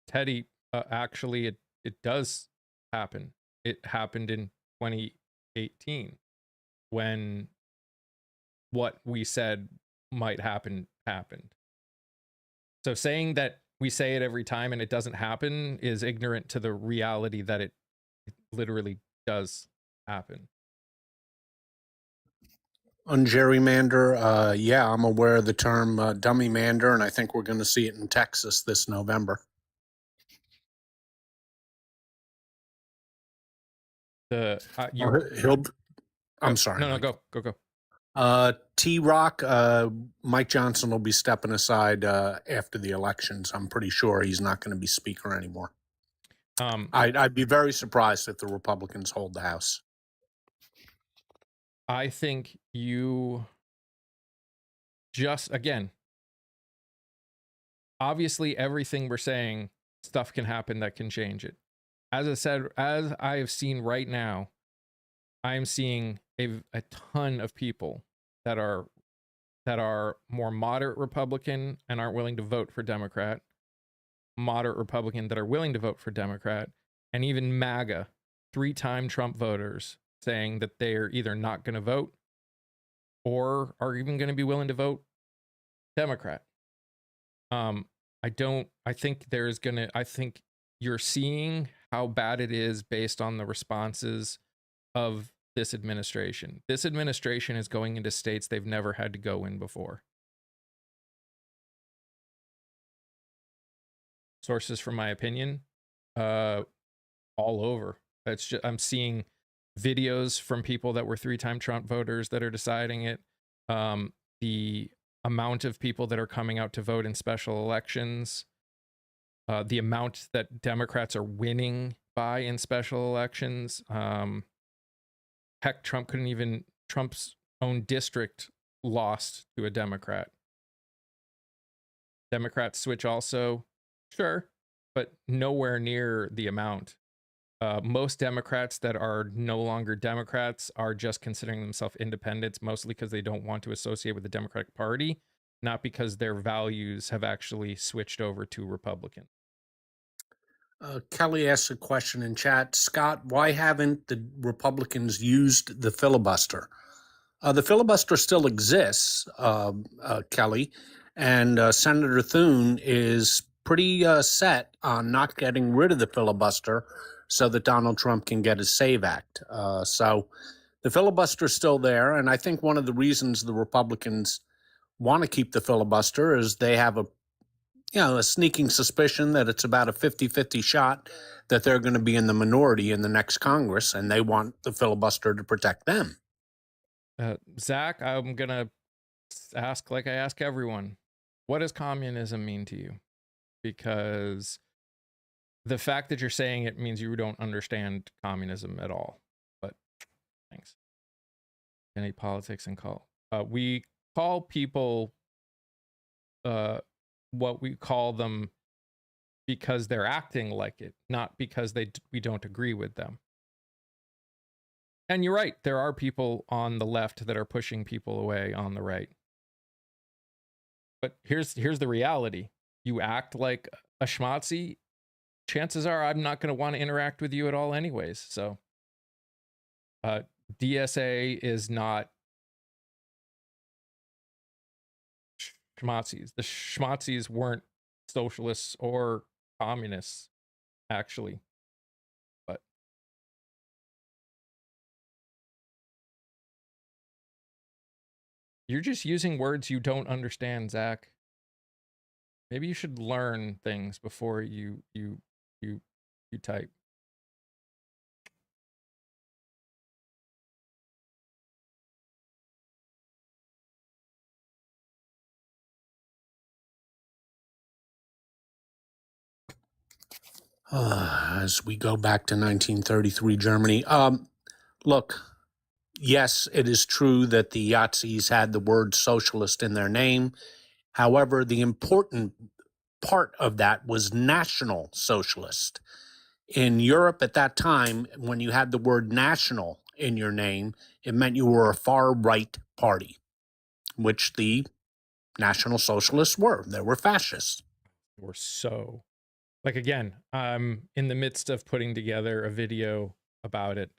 Teddy, actually, it does happen. It happened in 2018 when what we said might happen happened. So saying that we say it every time and it doesn't happen is ignorant to the reality that it literally does happen. On gerrymander, yeah, I'm aware of the term dummy mander, and I think we're going to see it in Texas this November. I'm sorry. No, go. T-Rock, Mike Johnson will be stepping aside after the elections. I'm pretty sure he's not going to be speaker anymore. I'd be very surprised if the Republicans hold the House. I think you just, again, obviously everything we're saying, stuff can happen that can change it. As I said, as I have seen right now, I'm seeing a ton of people that are more moderate Republican and aren't willing to vote for Democrat, moderate Republican that are willing to vote for Democrat, and even MAGA, 3-time Trump voters saying that they're either not going to vote or are even going to be willing to vote Democrat. I think you're seeing how bad it is based on the responses of this administration. This administration is going into states they've never had to go in before. Sources from my opinion, all over. I'm seeing videos from people that were 3-time Trump voters that are deciding it. The amount of people that are coming out to vote in special elections, the amount that Democrats are winning by in special elections. Heck, Trump's own district lost to a Democrat. Democrats switch also, sure, but nowhere near the amount. Most Democrats that are no longer Democrats are just considering themselves independents, mostly because they don't want to associate with the Democratic Party, not because their values have actually switched over to Republican. Kelly asked a question in chat. Scott, why haven't the Republicans used the filibuster? The filibuster still exists, Kelly, and Senator Thune is pretty set on not getting rid of the filibuster so that Donald Trump can get his SAVE Act. So the filibuster is still there, and I think one of the reasons the Republicans want to keep the filibuster is they have a A sneaking suspicion that it's about a 50-50 shot that they're going to be in the minority in the next Congress, and they want the filibuster to protect them. Zach, I'm going to ask like I ask everyone, what does communism mean to you? Because the fact that you're saying it means you don't understand communism at all. But thanks. Any politics and call. We call people what we call them because they're acting like it, not because we don't agree with them. And you're right, there are people on the left that are pushing people away on the right. But here's the reality. You act like a schmatzi, chances are I'm not going to want to interact with you at all anyways. So DSA is not schmatzis. The schmatzis weren't socialists or communists, actually. But you're just using words you don't understand, Zach. Maybe you should learn things before you type. As we go back to 1933 Germany, look, yes, it is true that the Yazidis had the word socialist in their name. However, the important part of that was National Socialist. In Europe at that time, when you had the word national in your name, it meant you were a far right party, which the National Socialists were. They were fascists. We're so, like, again, I'm in the midst of putting together a video about it.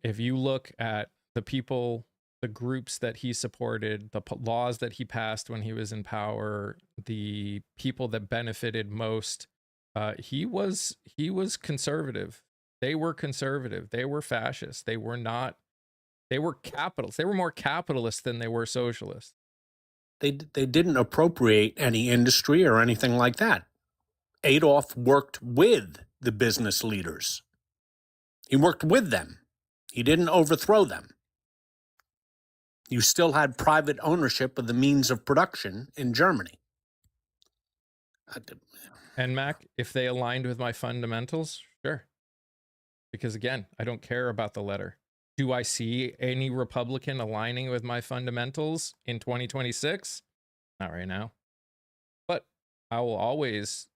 If you look at the people, the groups that he supported, the laws that he passed when he was in power, the people that benefited most, he was conservative. They were conservative. They were fascist. They were not. They were capitalists. They were more capitalist than they were socialist. They didn't appropriate any industry or anything like that. Adolf worked with the business leaders. He worked with them. He didn't overthrow them. You still had private ownership of the means of production in Germany. And Mac, if they aligned with my fundamentals, sure. Because again, I don't care about the letter. Do I see any Republican aligning with my fundamentals in 2026? Not right now. But I will always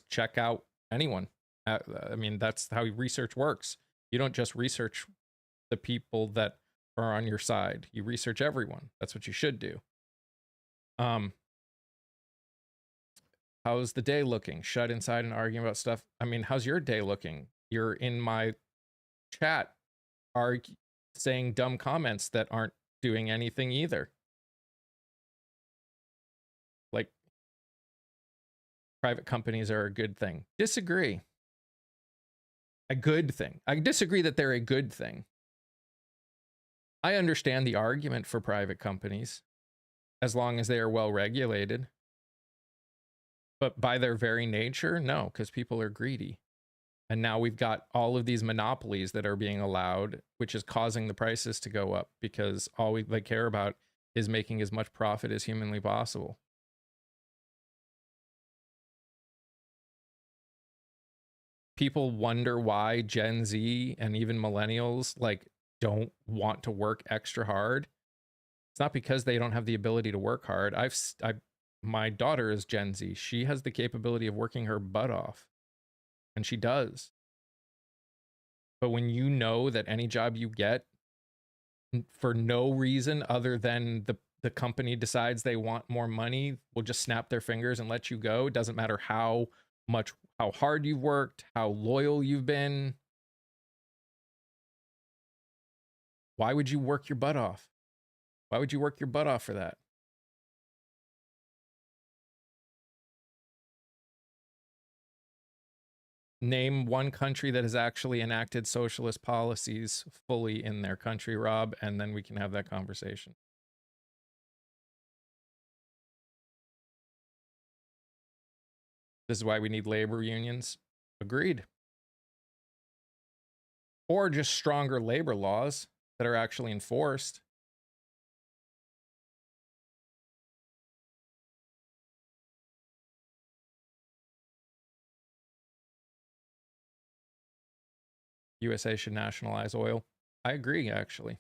check out anyone. I mean, that's how research works. You don't just research the people that are on your side. You research everyone. That's what you should do. How's the day looking? Shut inside and arguing about stuff. I mean, how's your day looking? You're in my chat saying dumb comments that aren't doing anything either. Like, private companies are a good thing. Disagree. A good thing. I disagree that they're a good thing. I understand the argument for private companies as long as they are well regulated. But by their very nature, no, because people are greedy. And now we've got all of these monopolies that are being allowed, which is causing the prices to go up because all they care about is making as much profit as humanly possible. People wonder why Gen Z and even millennials don't want to work extra hard. It's not because they don't have the ability to work hard. My daughter is Gen Z. She has the capability of working her butt off. And she does. But when you know that any job you get for no reason other than the company decides they want more money, will just snap their fingers and let you go. It doesn't matter how hard you've worked, how loyal you've been. Why would you work your butt off? Why would you work your butt off for that? Name one country that has actually enacted socialist policies fully in their country, Rob, and then we can have that conversation. This is why we need labor unions. Agreed. Or just stronger labor laws that are actually enforced. USA should nationalize oil. I agree, actually.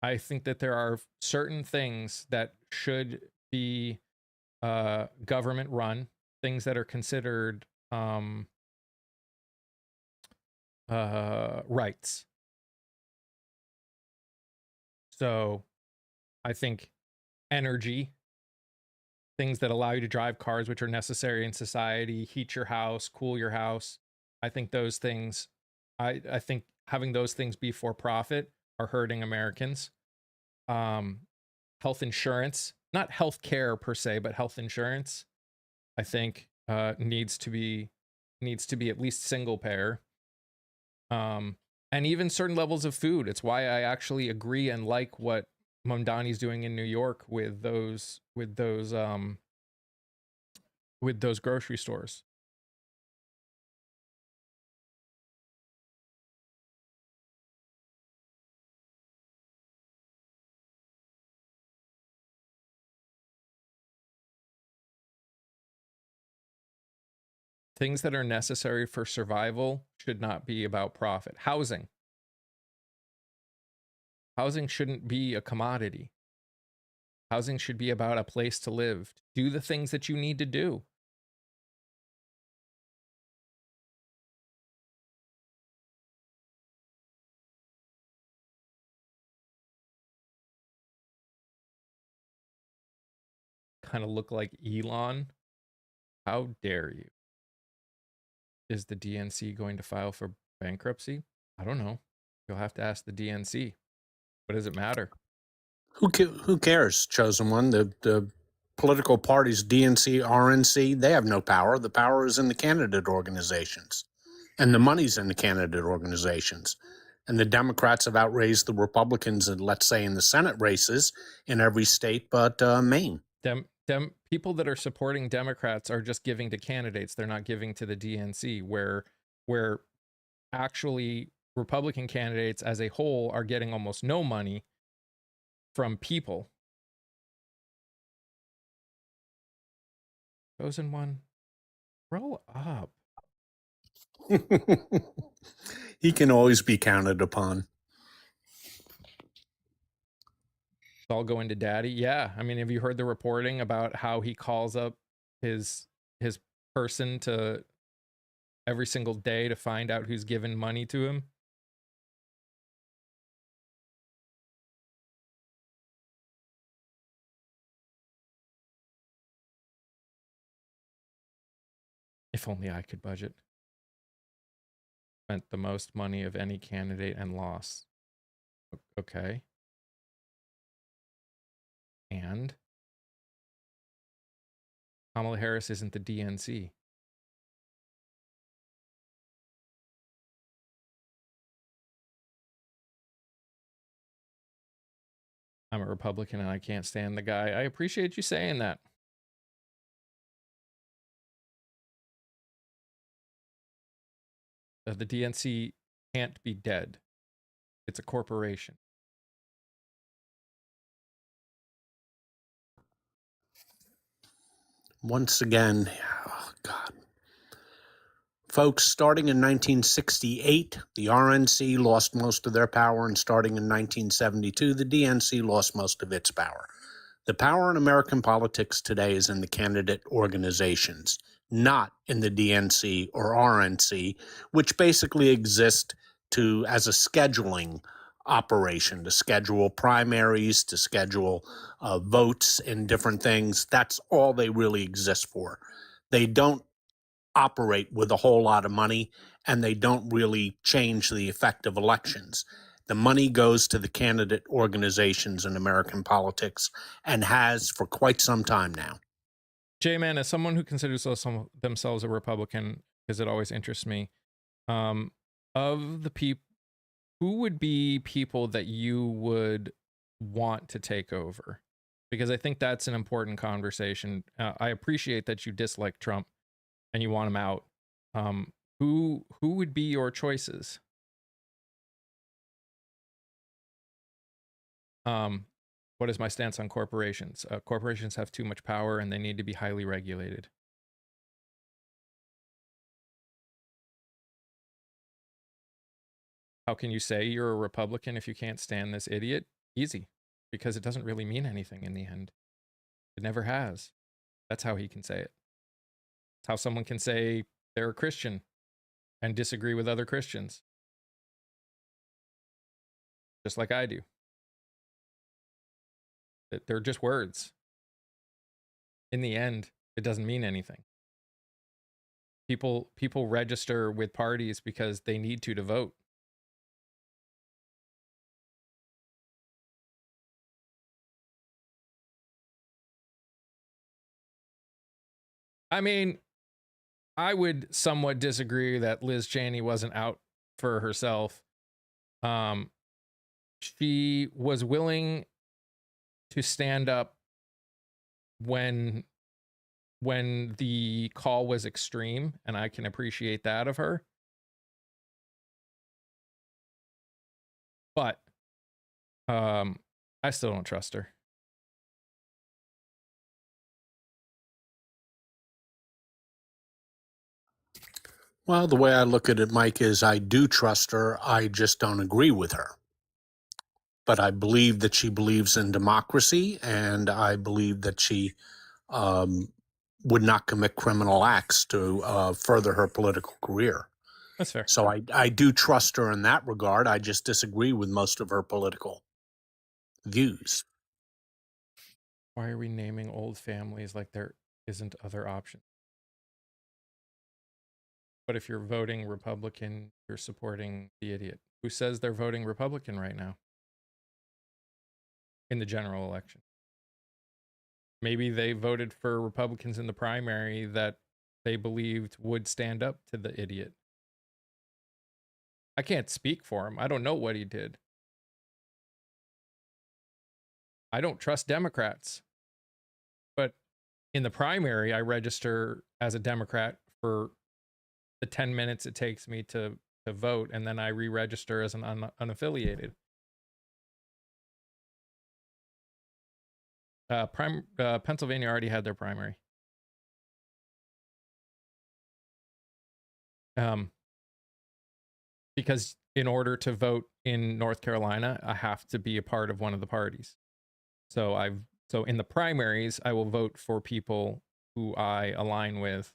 I think that there are certain things that should be government run, things that are considered rights. So I think energy, things that allow you to drive cars, which are necessary in society, heat your house, cool your house. I think those things, I think having those things be for profit are hurting Americans. Health insurance, not health care per se, but health insurance, I think needs to be at least single payer. And even certain levels of food. It's why I actually agree and like what Mamdani's doing in New York with those grocery stores. Things that are necessary for survival should not be about profit. Housing shouldn't be a commodity. Housing should be about a place to live. Do the things that you need to do. Kind of look like Elon. How dare you? Is the DNC going to file for bankruptcy? I don't know. You'll have to ask the DNC. What does it matter? Who cares, chosen one? The political parties, DNC, RNC, they have no power. The power is in the candidate organizations, and the money's in the candidate organizations. And the Democrats have outraised the Republicans, and let's say in the Senate races in every state but Maine. People that are supporting Democrats are just giving to candidates. They're not giving to the DNC, where actually Republican candidates as a whole are getting almost no money from people. Chosen one, grow up. He can always be counted upon. It's all going to daddy. Yeah. I mean, have you heard the reporting about how he calls up his person to every single day to find out who's given money to him? If only I could budget. Spent the most money of any candidate and lost. Okay. And Kamala Harris isn't the DNC. I'm a Republican and I can't stand the guy. I appreciate you saying that. The DNC can't be dead. It's a corporation. Once again, oh God. Folks, starting in 1968, the RNC lost most of their power, and starting in 1972, the DNC lost most of its power. The power in American politics today is in the candidate organizations, not in the DNC or RNC, which basically exist as a scheduling operation, to schedule primaries, to schedule votes and different things. That's all they really exist for. They don't operate with a whole lot of money, and they don't really change the effect of elections. The money goes to the candidate organizations in American politics and has for quite some time now. J-Man, as someone who considers themselves a Republican, because it always interests me, of the people, who would be people that you would want to take over? Because I think that's an important conversation. I appreciate that you dislike Trump, and you want them out, who would be your choices? What is my stance on corporations? Corporations have too much power and they need to be highly regulated. How can you say you're a Republican if you can't stand this idiot? Easy, because it doesn't really mean anything in the end. It never has. That's how he can say it. It's how someone can say they're a Christian and disagree with other Christians, just like I do. They're just words. In the end, it doesn't mean anything. People register with parties because they need to vote. I mean, I would somewhat disagree that Liz Cheney wasn't out for herself. She was willing to stand up when the call was extreme, and I can appreciate that of her. But I still don't trust her. Well, the way I look at it, Mike, is I do trust her. I just don't agree with her. But I believe that she believes in democracy, and I believe that she would not commit criminal acts to further her political career. That's fair. So I do trust her in that regard. I just disagree with most of her political views. Why are we naming old families like there isn't other options? But if you're voting Republican, you're supporting the idiot. Who says they're voting Republican right now in the general election? Maybe they voted for Republicans in the primary that they believed would stand up to the idiot. I can't speak for him. I don't know what he did. I don't trust Democrats. But in the primary, I register as a Democrat for the 10 minutes it takes me to vote, and then I re-register as an unaffiliated. Pennsylvania already had their primary. Because in order to vote in North Carolina, I have to be a part of one of the parties. So in the primaries, I will vote for people who I align with,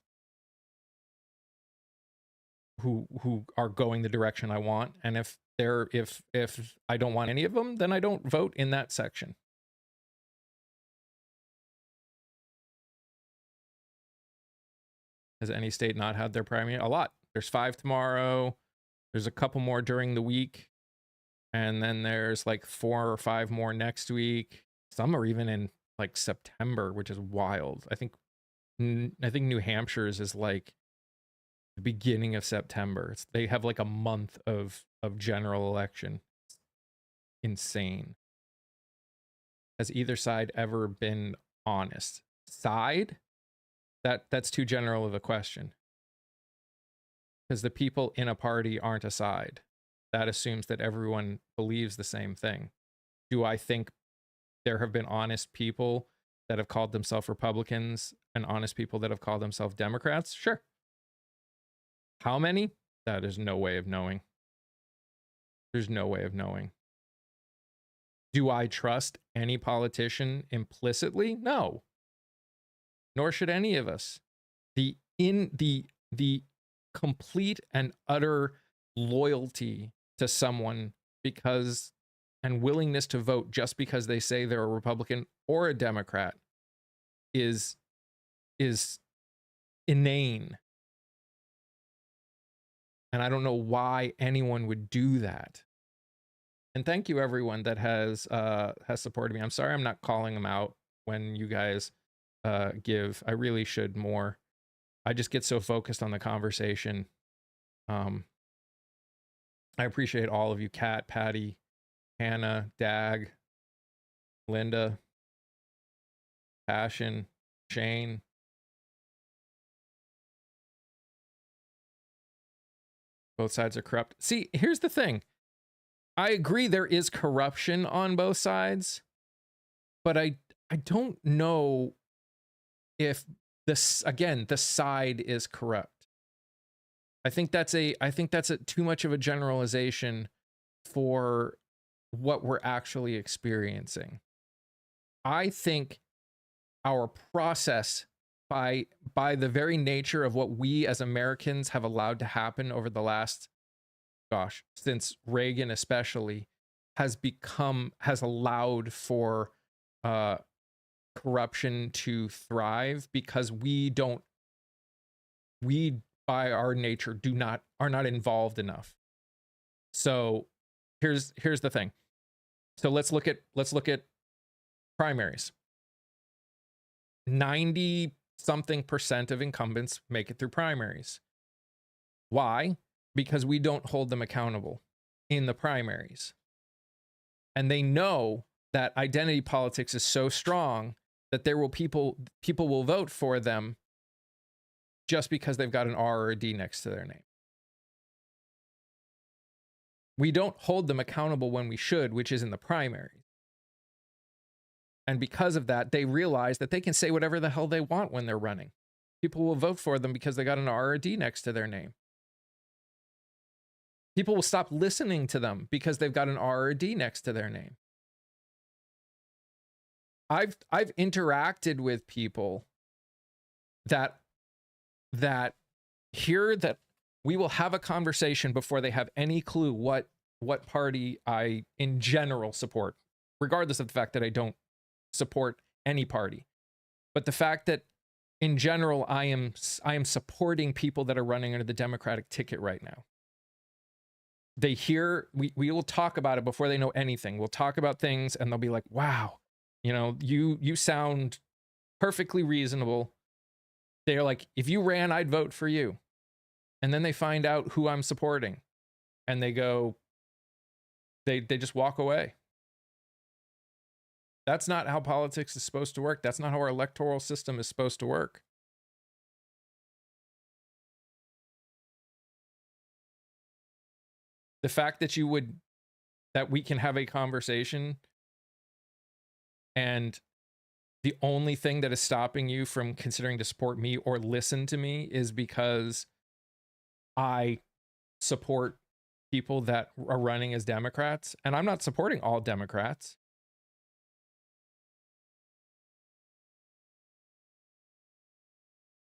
who are going the direction I want. And if I don't want any of them, then I don't vote in that section. Has any state not had their primary? A lot. There's 5 tomorrow. There's a couple more during the week. And then there's like 4 or 5 more next week. Some are even in like September, which is wild. I think New Hampshire's is like the beginning of September. They have like a month of general election. It's insane. Has either side ever been honest? Side? That's too general of a question. Because the people in a party aren't a side. That assumes that everyone believes the same thing. Do I think there have been honest people that have called themselves Republicans and honest people that have called themselves Democrats? Sure. How many? That is no way of knowing. There's no way of knowing. Do I trust any politician implicitly? No. Nor should any of us. The complete and utter loyalty to someone because and willingness to vote just because they say they're a Republican or a Democrat is inane. And I don't know why anyone would do that. And thank you everyone that has supported me. I'm sorry I'm not calling them out when you guys give. I really should more. I just get so focused on the conversation. I appreciate all of you, Kat, Patty, Hannah, Dag, Linda, Passion, Shane. Both sides are corrupt. See, here's the thing. I agree there is corruption on both sides, but I don't know if this, again, the side is corrupt. I think that's a too much of a generalization for what we're actually experiencing. I think our process, by the very nature of what we as Americans have allowed to happen over the last, gosh, since Reagan especially, has allowed for corruption to thrive, because we by our nature are not involved enough. So here's the thing. So let's look at primaries. 90 something % of incumbents make it through primaries. Why? Because we don't hold them accountable in the primaries. And they know that identity politics is so strong that people will vote for them just because they've got an R or a D next to their name. We don't hold them accountable when we should, which is in the primaries. And because of that, they realize that they can say whatever the hell they want when they're running. People will vote for them because they got an R or a D next to their name. People will stop listening to them because they've got an R or a D next to their name. I've interacted with people that hear that we will have a conversation before they have any clue what party I in general support, regardless of the fact that I don't support any party. But the fact that in general I am supporting people that are running under the Democratic ticket right now. They hear, we will talk about it before they know anything. We'll talk about things and they'll be like, wow, you sound perfectly reasonable. They're like, if you ran, I'd vote for you. And then they find out who I'm supporting and they go, they just walk away. That's not how politics is supposed to work. That's not how our electoral system is supposed to work. The fact that we can have a conversation and the only thing that is stopping you from considering to support me or listen to me is because I support people that are running as Democrats, and I'm not supporting all Democrats.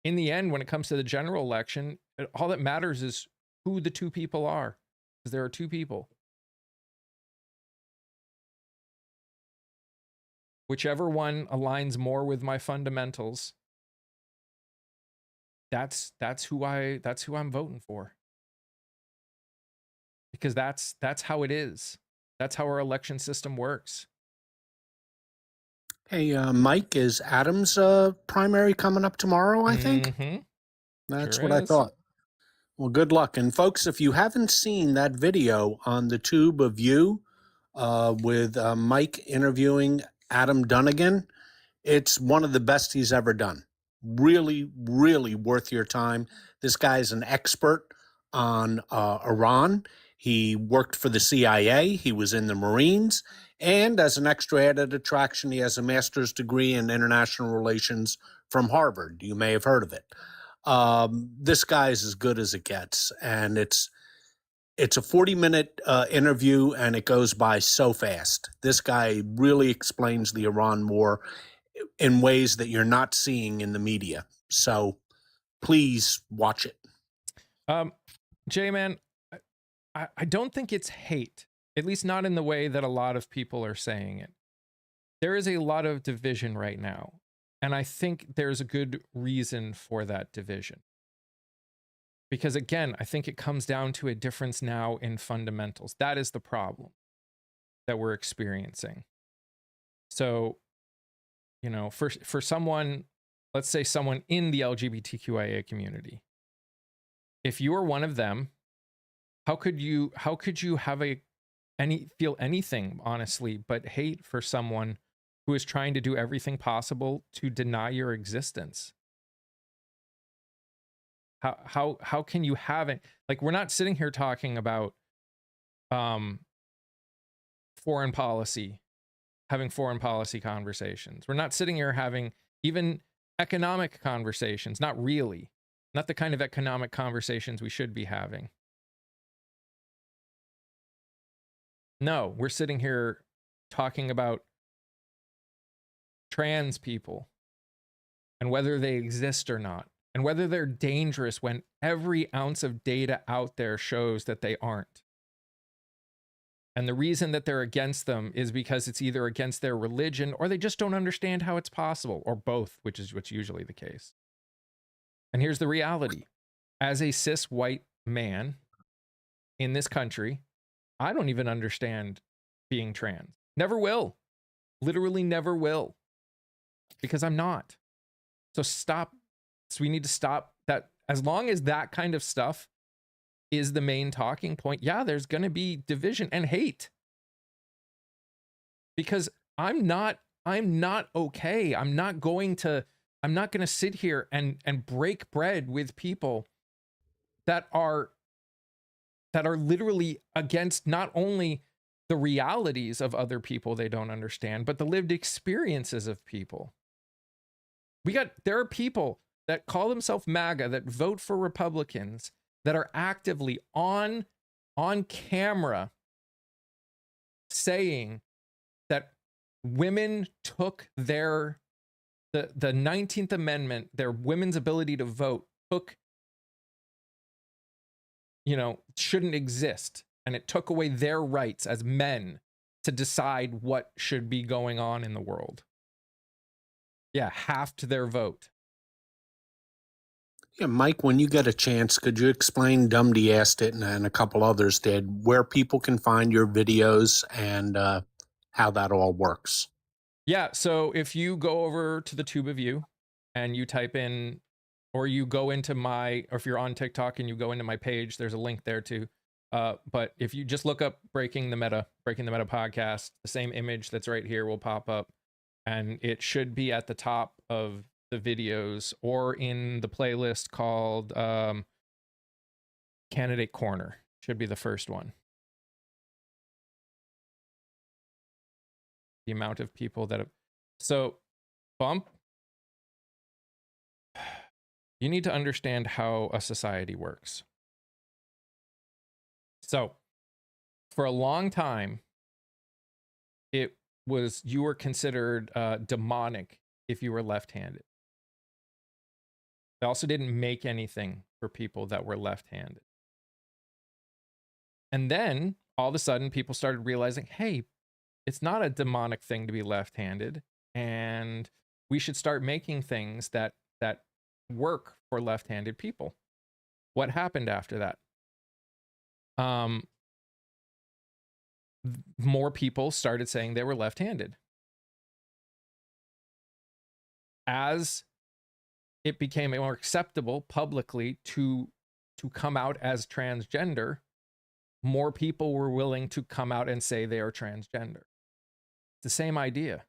In the end, when it comes to the general election, all that matters is who the two people are, because there are two people. Whichever one aligns more with my fundamentals, that's who I'm voting for. Because that's how it is. That's how our election system works. Hey, Mike, is Adam's primary coming up tomorrow, I think? Mm-hmm. That's Sure what I is. thought. Well, good luck. And folks, if you haven't seen that video on the tube of you with Mike interviewing Adam Dunnigan, it's one of the best he's ever done. Really, really worth your time. This guy's an expert on Iran. He worked for the CIA. He was in the Marines. And as an extra added attraction, he has a master's degree in international relations from Harvard. You may have heard of it. This guy's as good as it gets. And it's a 40-minute interview, and it goes by so fast. This guy really explains the Iran war in ways that you're not seeing in the media. So please watch it. J-Man, I don't think it's hate, at least not in the way that a lot of people are saying it. There is a lot of division right now, and I think there's a good reason for that division. Because again, I think it comes down to a difference now in fundamentals. That is the problem that we're experiencing. So, for someone, let's say someone in the LGBTQIA community, if you are one of them, how could you have feel anything, honestly, but hate for someone who is trying to do everything possible to deny your existence? How can you have it? Like, we're not sitting here talking about foreign policy, having foreign policy conversations. We're not sitting here having even economic conversations. Not really. Not the kind of economic conversations we should be having. No, we're sitting here talking about trans people and whether they exist or not, and whether they're dangerous when every ounce of data out there shows that they aren't. And the reason that they're against them is because it's either against their religion or they just don't understand how it's possible, or both, which is what's usually the case. And here's the reality. As a cis white man in this country, I don't even understand being trans. Never will. Literally never will. Because I'm not. So stop. So we need to stop that. As long as that kind of stuff is the main talking point, yeah, there's going to be division and hate. Because I'm not okay. I'm not going to sit here and break bread with people that are literally against not only the realities of other people they don't understand, but the lived experiences of people. There are people that call themselves MAGA that vote for Republicans that are actively on camera saying that women took the 19th Amendment, their women's ability to vote, shouldn't exist, and it took away their rights as men to decide what should be going on in the world. Yeah, halved their vote. Yeah, Mike, when you get a chance, could you explain, Dumdy asked it and a couple others did, where people can find your videos and how that all works? Yeah, so if you go over to the Tube of You and you type in, or you go into or if you're on TikTok and you go into my page, there's a link there too. But if you just look up Breaking the Meta podcast, the same image that's right here will pop up, and it should be at the top of the videos or in the playlist called Candidate Corner. Should be the first one. The amount of people that have... So, Bump, you need to understand how a society works. So, for a long time, you were considered demonic if you were left-handed. They also didn't make anything for people that were left-handed. And then, all of a sudden, people started realizing, hey, it's not a demonic thing to be left-handed, and we should start making things that work for left-handed people. What happened after that? More people started saying they were left-handed. As it became more acceptable publicly to come out as transgender, more people were willing to come out and say they are transgender. It's the same idea.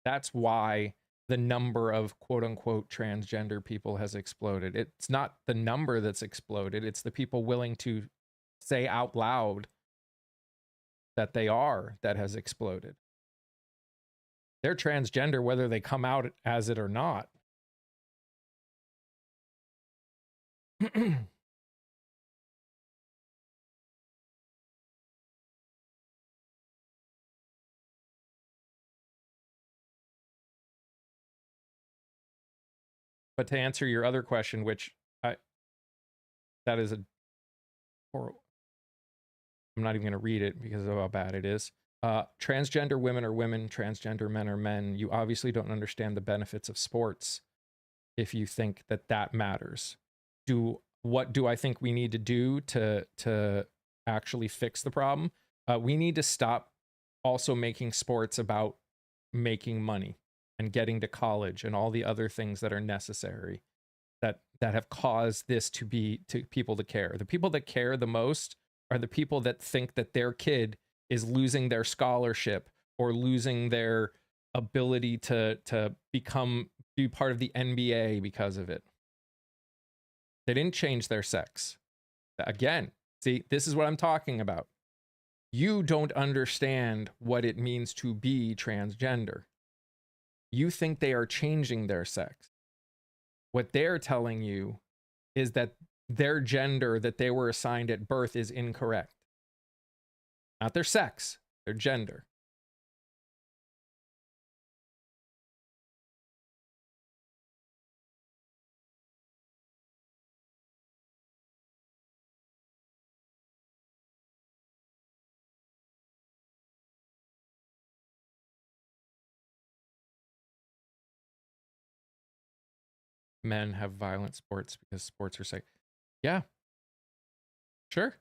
That's why the number of quote unquote transgender people has exploded. It's not the number that's exploded, it's the people willing to say out loud that they are that has exploded. They're transgender whether they come out as it or not. But to answer your other question, which that is a horrible... I'm not even going to read it because of how bad it is. Transgender women are women, transgender men are men. You obviously don't understand the benefits of sports if you think that matters. What do I think we need to do to actually fix the problem? We need to stop also making sports about making money and getting to college and all the other things that are necessary that have caused this to people to care. The people that care the most are the people that think that their kid is losing their scholarship or losing their ability to be part of the NBA because of it. They didn't change their sex. Again, see, this is what I'm talking about. You don't understand what it means to be transgender. You think they are changing their sex. What they're telling you is that their gender that they were assigned at birth is incorrect. Not their sex, their gender. Men have violent sports because sports are safe. Yeah. Sure.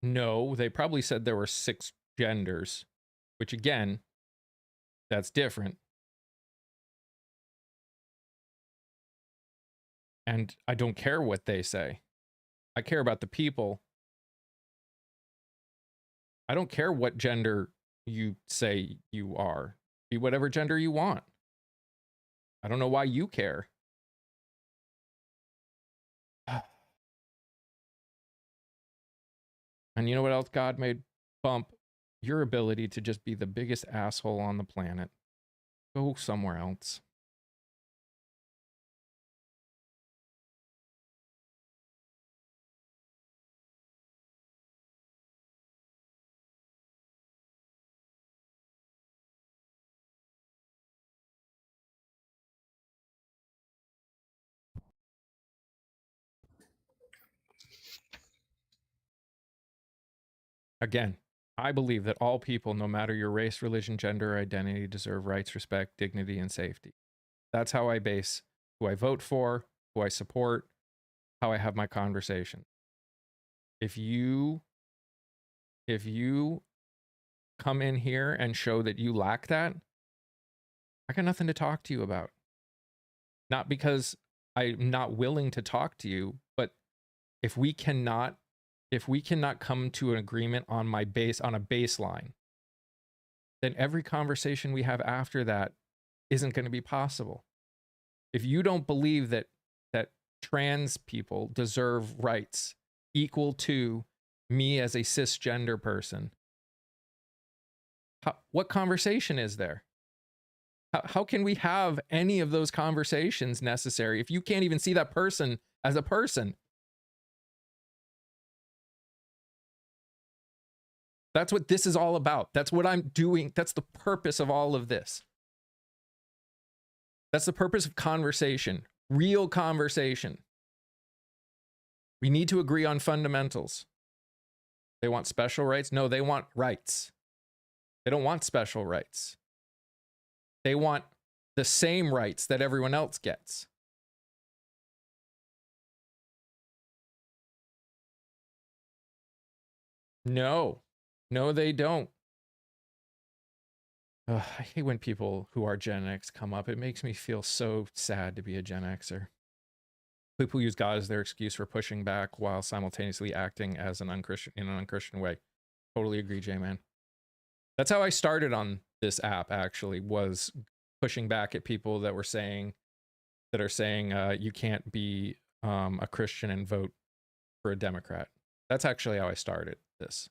No, they probably said there were 6 genders, which again, that's different. And I don't care what they say. I care about the people. I don't care what gender you say you are. Be whatever gender you want. I don't know why you care. And you know what else God made bump? Your ability to just be the biggest asshole on the planet. Go somewhere else. Again, I believe that all people, no matter your race, religion, gender, or identity, deserve rights, respect, dignity, and safety. That's how I base who I vote for, who I support, how I have my conversation. If you come in here and show that you lack that, I got nothing to talk to you about. Not because I'm not willing to talk to you, but if we cannot come to an agreement on a baseline, then every conversation we have after that isn't going to be possible. If you don't believe that trans people deserve rights equal to me as a cisgender person, what conversation is there? How can we have any of those conversations necessary if you can't even see that person as a person? That's what this is all about. That's what I'm doing. That's the purpose of all of this. That's the purpose of conversation, real conversation. We need to agree on fundamentals. They want special rights? No, they want rights. They don't want special rights. They want the same rights that everyone else gets. No, they don't. I hate when people who are Gen X come up. It makes me feel so sad to be a Gen Xer. People use God as their excuse for pushing back while simultaneously acting as in an unchristian way. Totally agree, J-Man. That's how I started on this app, actually, was pushing back at people that are saying you can't be a Christian and vote for a Democrat. That's actually how I started this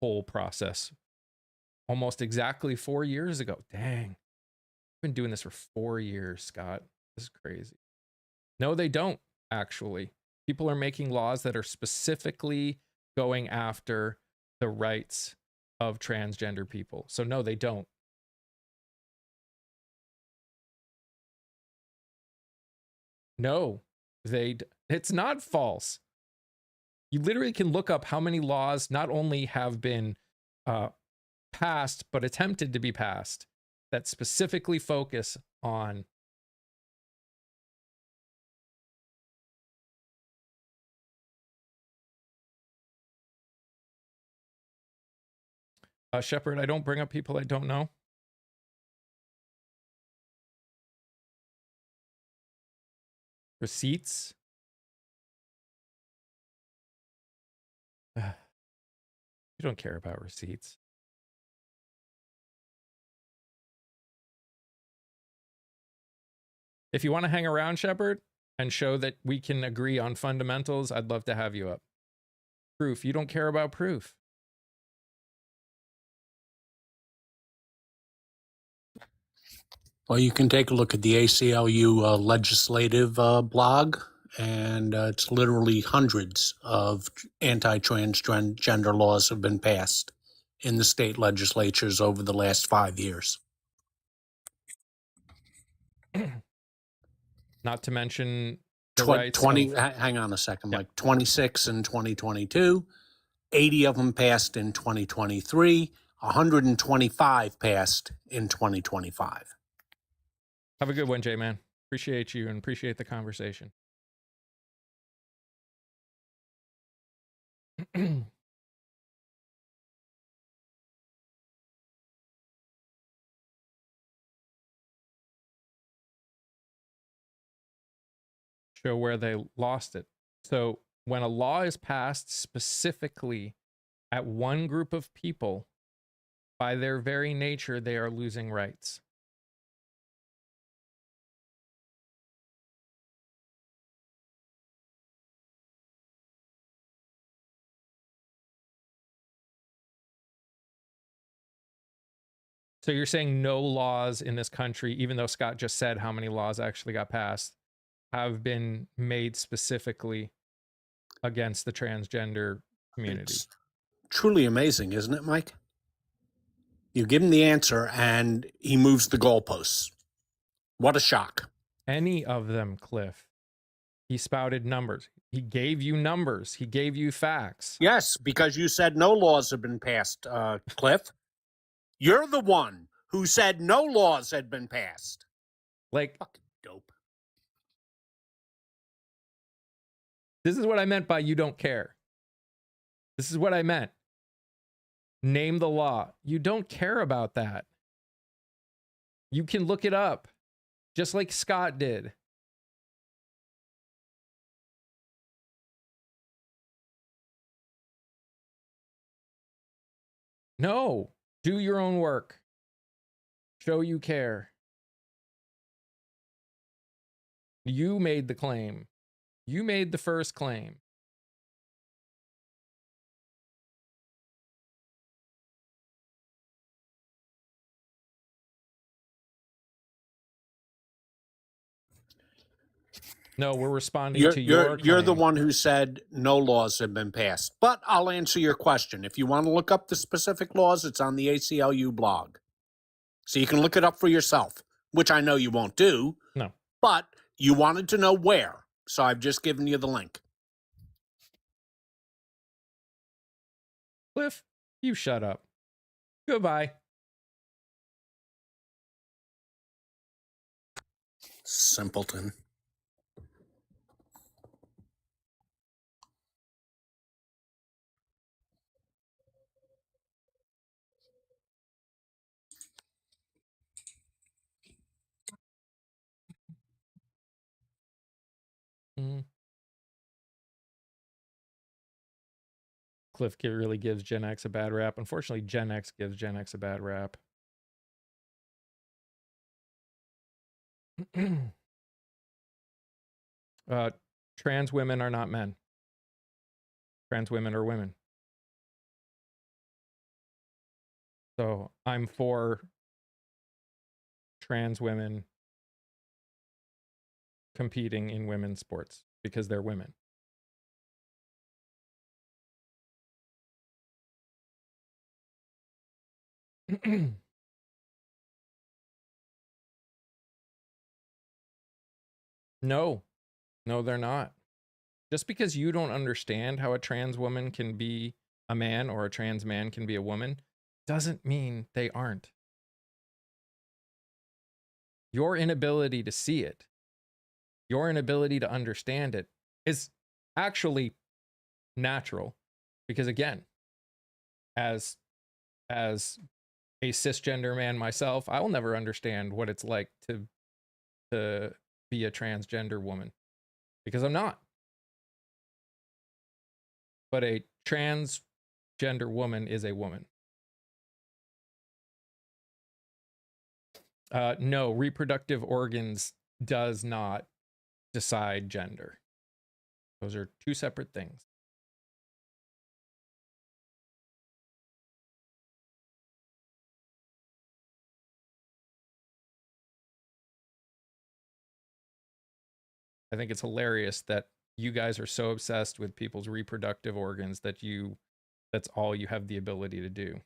whole process almost exactly 4 years ago. Dang. I've been doing this for 4 years, Scott. This is crazy. No, they don't, actually. People are making laws that are specifically going after the rights of transgender people. So no, they don't. No, it's not false. You literally can look up how many laws not only have been passed, but attempted to be passed that specifically focus on Shepard. I don't bring up people I don't know. Receipts? You don't care about receipts. If you want to hang around, Shepard, and show that we can agree on fundamentals, I'd love to have you up. Proof. You don't care about proof. Well, you can take a look at the ACLU legislative blog, and it's literally hundreds of anti-transgender laws have been passed in the state legislatures over the last 5 years. Not to mention the rights 20, of, hang on a second, Yep. Mike. 26 in 2022, 80 of them passed in 2023, 125 passed in 2025. Have a good one, J-Man. Appreciate you and appreciate the conversation. Show where they lost it. So when a law is passed specifically at one group of people, by their very nature, they are losing rights. So you're saying no laws in this country, even though Scott just said how many laws actually got passed, have been made specifically against the transgender community? It's truly amazing, isn't it, Mike? You give him the answer and he moves the goalposts. What a shock. Any of them, Cliff. He spouted numbers. He gave you numbers. He gave you facts. Yes, because you said no laws have been passed, Cliff. You're the one who said no laws had been passed. Like, Fucking dope. this is what I meant by you don't care. This is what I meant. Name the law. You don't care about that. You can look it up, just like Scott did. No, do your own work. Show you care. You made the claim. You made the first claim. No, we're responding to your claim. You're the one who said no laws have been passed. But I'll answer your question. If you want to look up the specific laws, it's on the ACLU blog. So you can look it up for yourself, which I know you won't do. No. But you wanted to know where. So I've just given you the link. Cliff, you shut up. Goodbye. Simpleton. Cliff really gives Gen X a bad rap. Unfortunately, Gen X gives Gen X a bad rap. Trans women are not men. Trans women are women. So I'm for trans women competing in women's sports because they're women. No, they're not. Just because you don't understand how a trans woman can be a man or a trans man can be a woman doesn't mean they aren't. Your inability to see it, your inability to understand it is actually natural because, again, as a cisgender man myself, I will never understand what it's like to be a transgender woman. because I'm not. But a transgender woman is a woman. No, reproductive organs does not decide gender. Those are two separate things. I think it's hilarious that you guys are so obsessed with people's reproductive organs that that's all you have the ability to do.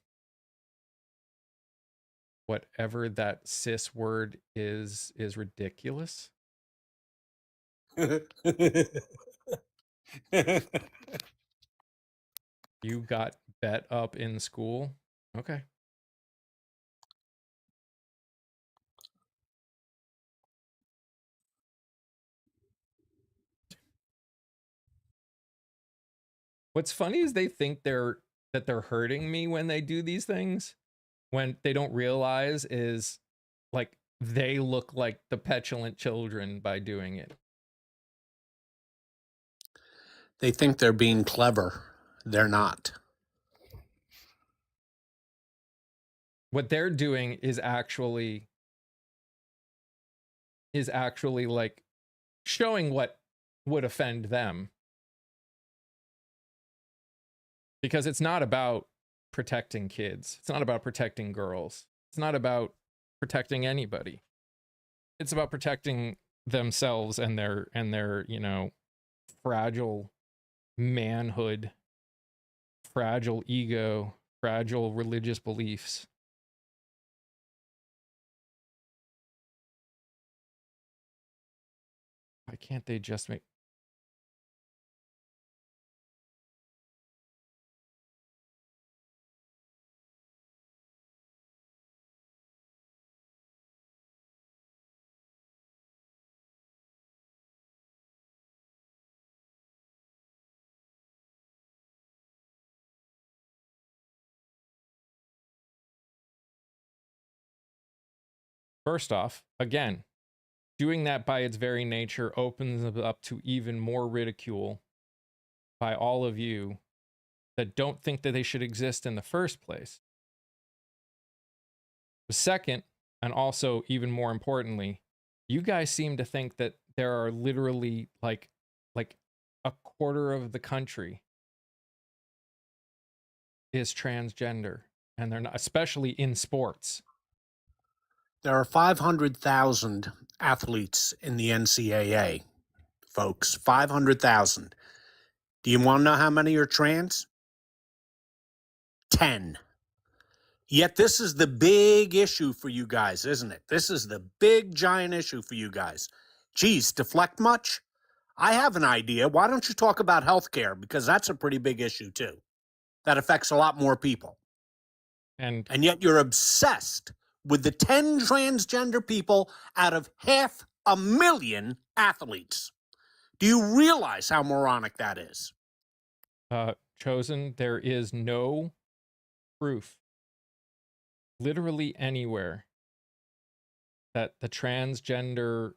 Whatever that cis word is ridiculous. You got bet up in school? Okay. What's funny is they think that they're hurting me when they do these things, when they don't realize is like they look like the petulant children by doing it. They think they're being clever. They're not. What they're doing is actually like showing what would offend them. Because it's not about protecting kids. It's not about protecting girls. It's not about protecting anybody. It's about protecting themselves and their, you know, fragile manhood, fragile ego, fragile religious beliefs. Why can't they just make... First off, again, doing that by its very nature opens up to even more ridicule by all of you that don't think that they should exist in the first place. The second, and also even more importantly, you guys seem to think that there are literally like a quarter of the country is transgender, and they're not, especially in sports. There are 500,000 athletes in the NCAA, folks. 500,000. Do you want to know how many are trans? 10. Yet this is the big issue for you guys, isn't it? This is the big, giant issue for you guys. Geez, deflect much? I have an idea. Why don't you talk about healthcare? Because that's a pretty big issue, too. That affects a lot more people. And yet you're obsessed with the 10 transgender people out of 500,000 athletes. Do you realize how moronic that is? Chosen, there is no proof literally anywhere that transgender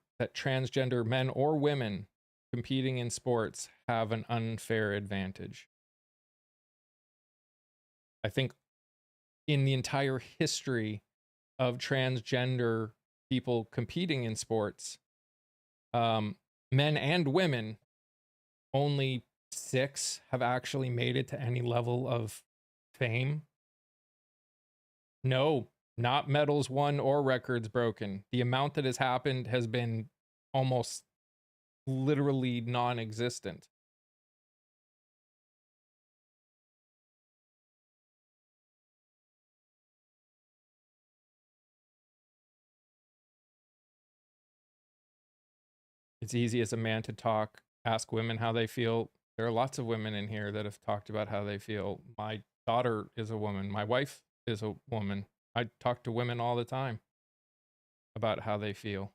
men or women competing in sports have an unfair advantage. I think in the entire history of transgender people competing in sports, men and women, only 6 have actually made it to any level of fame. No, not medals won or records broken. The amount that has happened has been almost literally non-existent. It's easy as a man to talk, ask women how they feel. There are lots of women in here that have talked about how they feel. My daughter is a woman. My wife is a woman. I talk to women all the time about how they feel.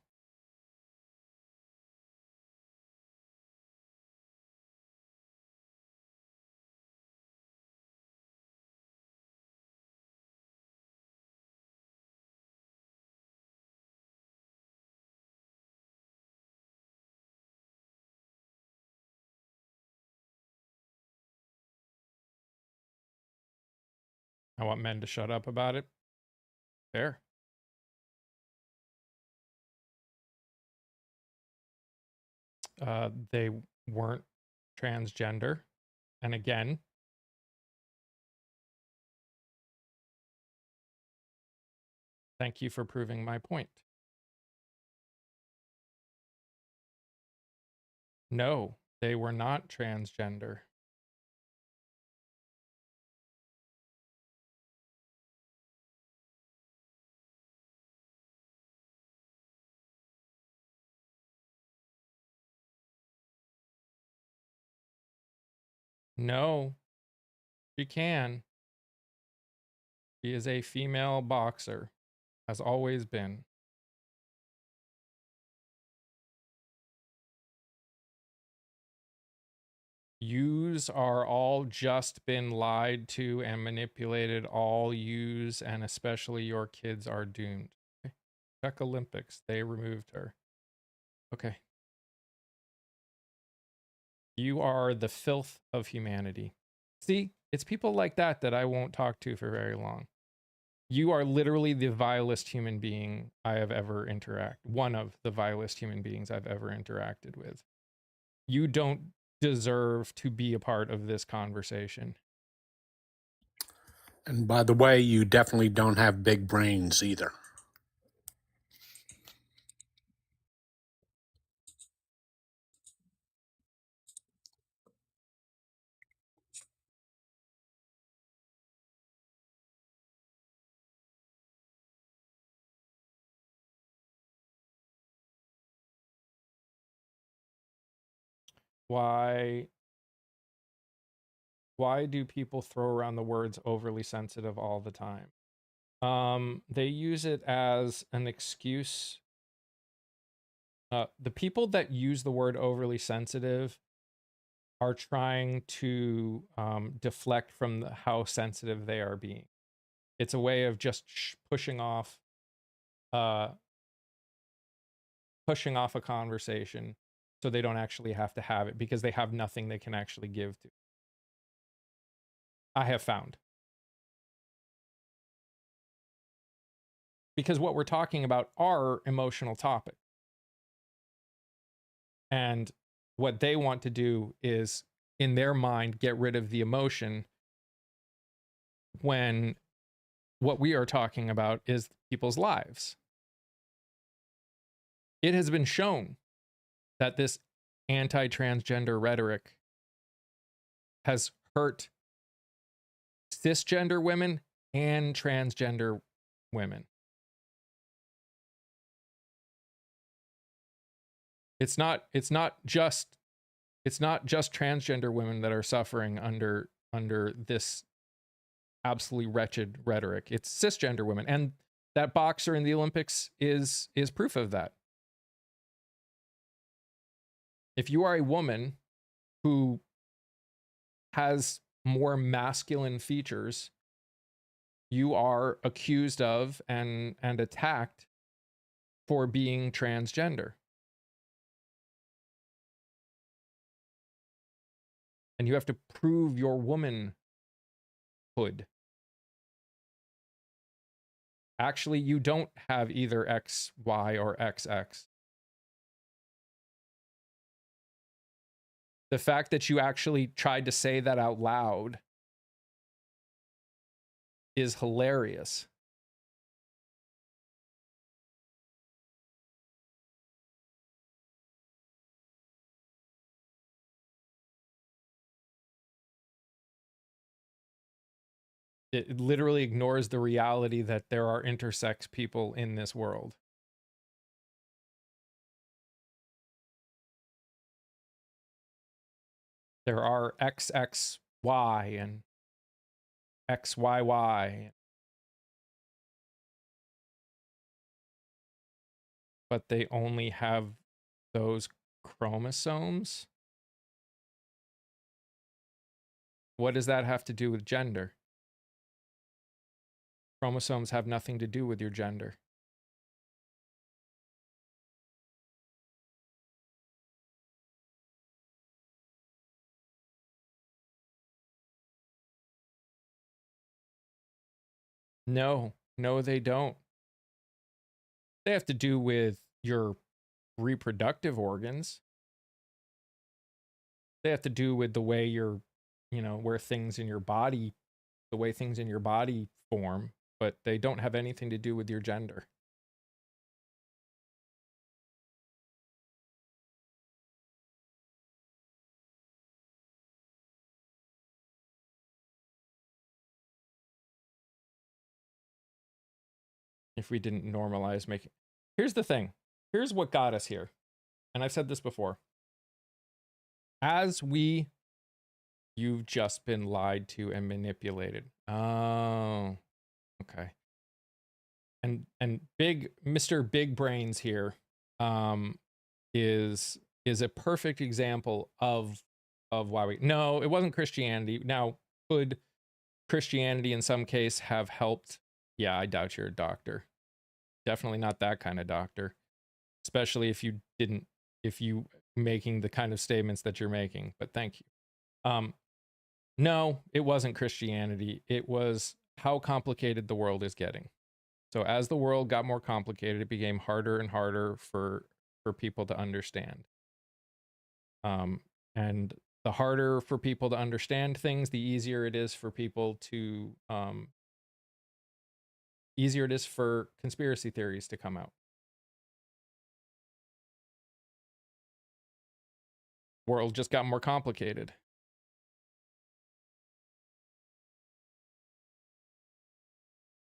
I want men to shut up about it. Fair. They weren't transgender. And again, thank you for proving my point. No, they were not transgender. No, she can. She is a female boxer, has always been. Yous are all just been lied to and manipulated. All yous, and especially your kids, are doomed. Okay. Check Olympics. They removed her. Okay. You are the filth of humanity. See, it's people like that that I won't talk to for very long. You are literally the vilest human being I have ever one of the vilest human beings I've ever interacted with. You don't deserve to be a part of this conversation. And by the way, you definitely don't have big brains either. Why do people throw around the words overly sensitive all the time? They use it as an excuse. The people that use the word overly sensitive are trying to deflect from how sensitive they are being. It's a way of just pushing off a conversation so they don't actually have to have it, because they have nothing they can actually give to. I have found. Because what we're talking about are emotional topics. And what they want to do is, in their mind, get rid of the emotion, when what we are talking about is people's lives. It has been shown that this anti-transgender rhetoric has hurt cisgender women and transgender women. It's not just transgender women that are suffering under this absolutely wretched rhetoric. It's cisgender women, and that boxer in the Olympics is proof of that. If you are a woman who has more masculine features, you are accused of and attacked for being transgender. And you have to prove your womanhood. Actually, you don't have either XY or XX. The fact that you actually tried to say that out loud is hilarious. It literally ignores the reality that there are intersex people in this world. There are XXY and XYY. But they only have those chromosomes. What does that have to do with gender? Chromosomes have nothing to do with your gender. No, they don't. They have to do with your reproductive organs. They have to do with the way where things in your body, the way things in your body form, but they don't have anything to do with your gender. If we didn't normalize making. Here's the thing. Here's what got us here. And I've said this before. You've just been lied to and manipulated. Oh, okay. And big Mr. Big Brains here is a perfect example of why no, it wasn't Christianity. Now, could Christianity in some case have helped? Yeah, I doubt you're a doctor. Definitely not that kind of doctor. Especially if you making the kind of statements that you're making, but thank you. No, it wasn't Christianity. It was how complicated the world is getting. So as the world got more complicated, it became harder and harder for people to understand. And the harder for people to understand things, the easier it is for people to easier it is for conspiracy theories to come out. World just got more complicated.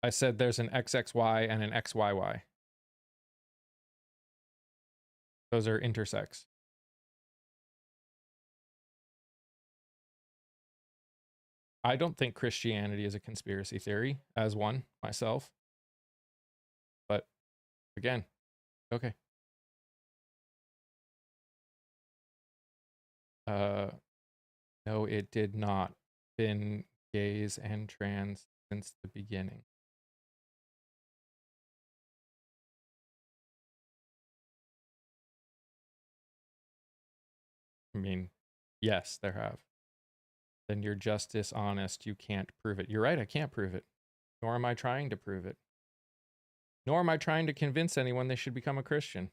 I said there's an XXY and an XYY. Those are intersex. I don't think Christianity is a conspiracy theory as one myself. But again, okay. No, it did not. Been gays and trans since the beginning. I mean, yes, there have. Then you're just dishonest. You can't prove it. You're right, I can't prove it. Nor am I trying to prove it. Nor am I trying to convince anyone they should become a Christian.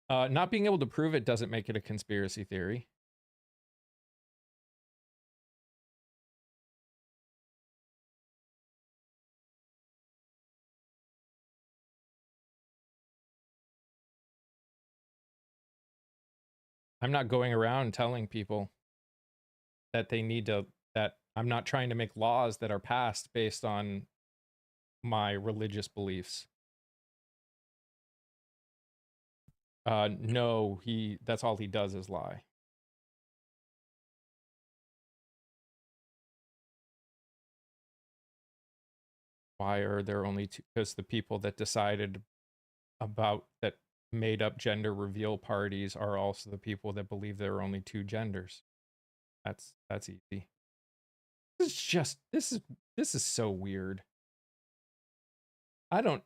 Not being able to prove it doesn't make it a conspiracy theory. I'm not going around telling people that they need to, that I'm not trying to make laws that are passed based on my religious beliefs. No, that's all he does is lie. Why are there only two? Because the people that decided that made up gender reveal parties are also the people that believe there are only two genders. That's easy. This is so weird. I don't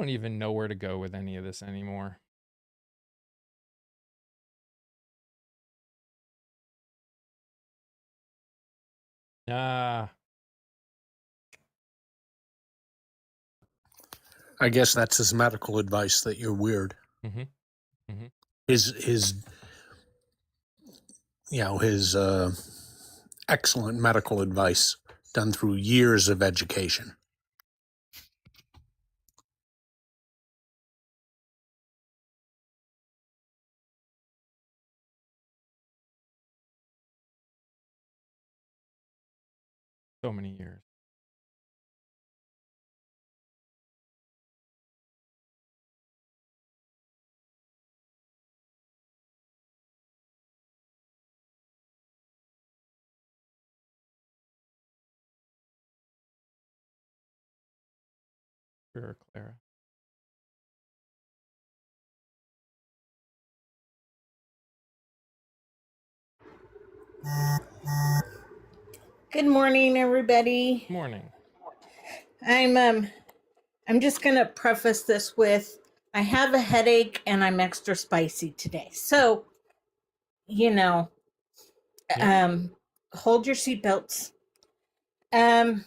even know where to go with any of this anymore. Ah. I guess that's his medical advice that you're weird. Mm-hmm. Mm-hmm. His excellent medical advice done through years of education. So many years. Sure, Clara. Good morning, everybody. Morning. I'm just gonna preface this with I have a headache and I'm extra spicy today. So, hold your seatbelts. Um,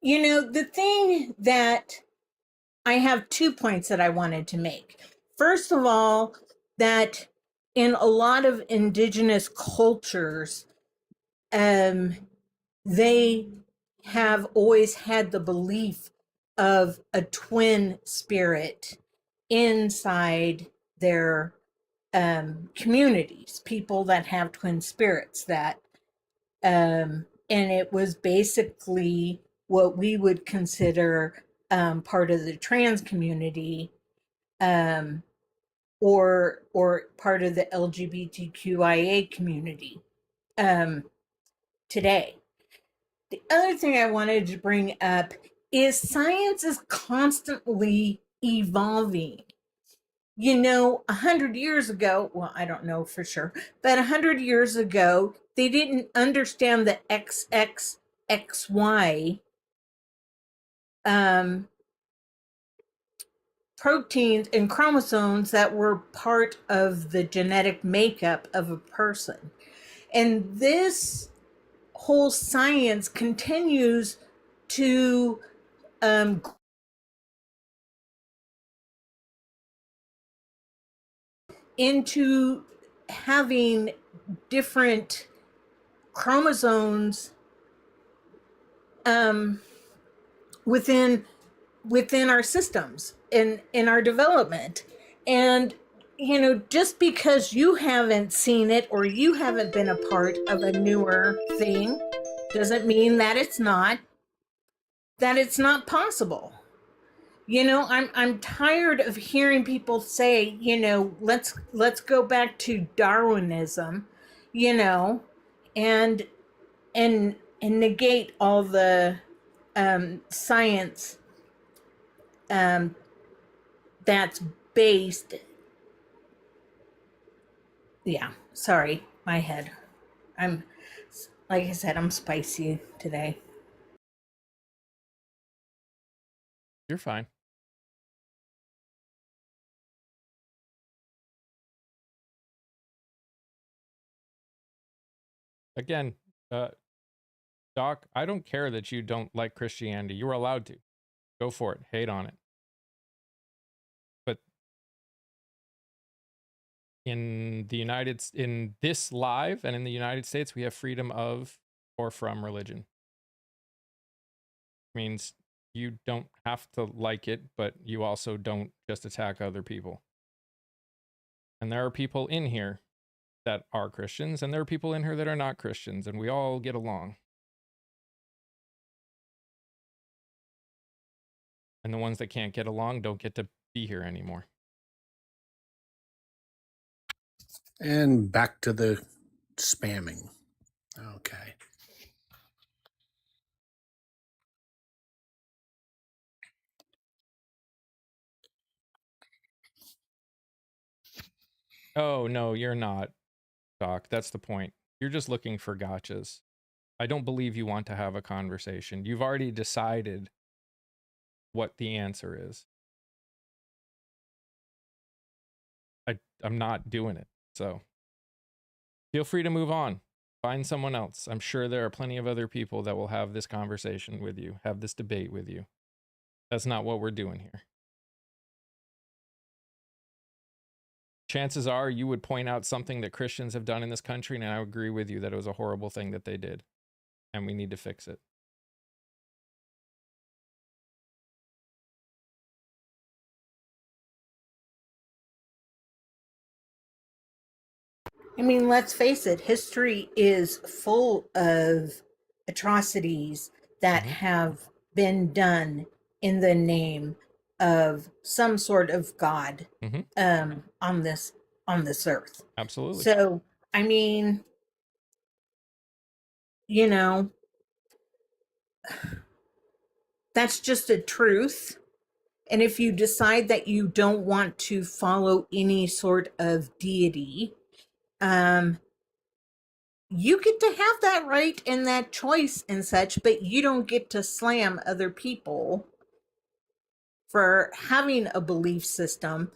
the thing that I have 2 points that I wanted to make. First of all, that in a lot of indigenous cultures, they have always had the belief of a twin spirit inside their communities, people that have twin spirits that and it was basically what we would consider part of the trans community, um, or part of the LGBTQIA community today. The other thing I wanted to bring up is science is constantly evolving. 100 years ago, well, I don't know for sure, but 100 years ago, they didn't understand the XXXY proteins and chromosomes that were part of the genetic makeup of a person. And this whole science continues to into having different chromosomes within our systems in our development. And just because you haven't seen it or you haven't been a part of a newer thing doesn't mean that it's not possible. I'm tired of hearing people say, let's go back to Darwinism, and and negate all the science that's based. Yeah, sorry, my head. I'm, like I said, I'm spicy today. You're fine. Again, Doc, I don't care that you don't like Christianity. You are allowed to. Go for it. Hate on it. But in this live and in the United States, we have freedom of or from religion. It means you don't have to like it, but you also don't just attack other people. And there are people in here that are Christians, and there are people in here that are not Christians, and we all get along. And the ones that can't get along don't get to be here anymore. And back to the spamming. Okay. Oh, no, you're not, Doc. That's the point. You're just looking for gotchas. I don't believe you want to have a conversation. You've already decided what the answer is. I'm not doing it. So feel free to move on. Find someone else. I'm sure there are plenty of other people that will have this conversation with you, have this debate with you. That's not what we're doing here. Chances are you would point out something that Christians have done in this country, and I would agree with you that it was a horrible thing that they did, and we need to fix it. I mean, let's face it, history is full of atrocities that have been done in the name of some sort of God on this earth. Absolutely. So, I mean, that's just a truth. And if you decide that you don't want to follow any sort of deity, you get to have that right and that choice and such, but you don't get to slam other people for having a belief system,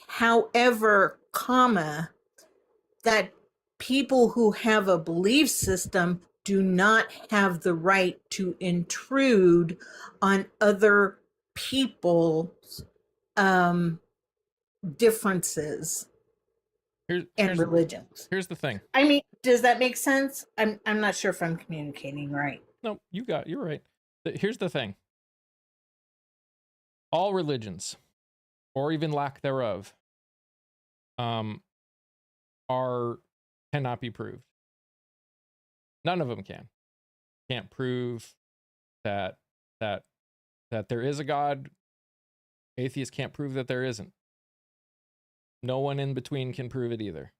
however, that people who have a belief system do not have the right to intrude on other people's differences Here's and here's religions. here's the thing. I mean, does that make sense? I'm not sure if I'm communicating right. No, you're right. Here's the thing. All religions, or even lack thereof, cannot be proved. None of them can. Can't prove that there is a God. Atheists can't prove that there isn't. No one in between can prove it either.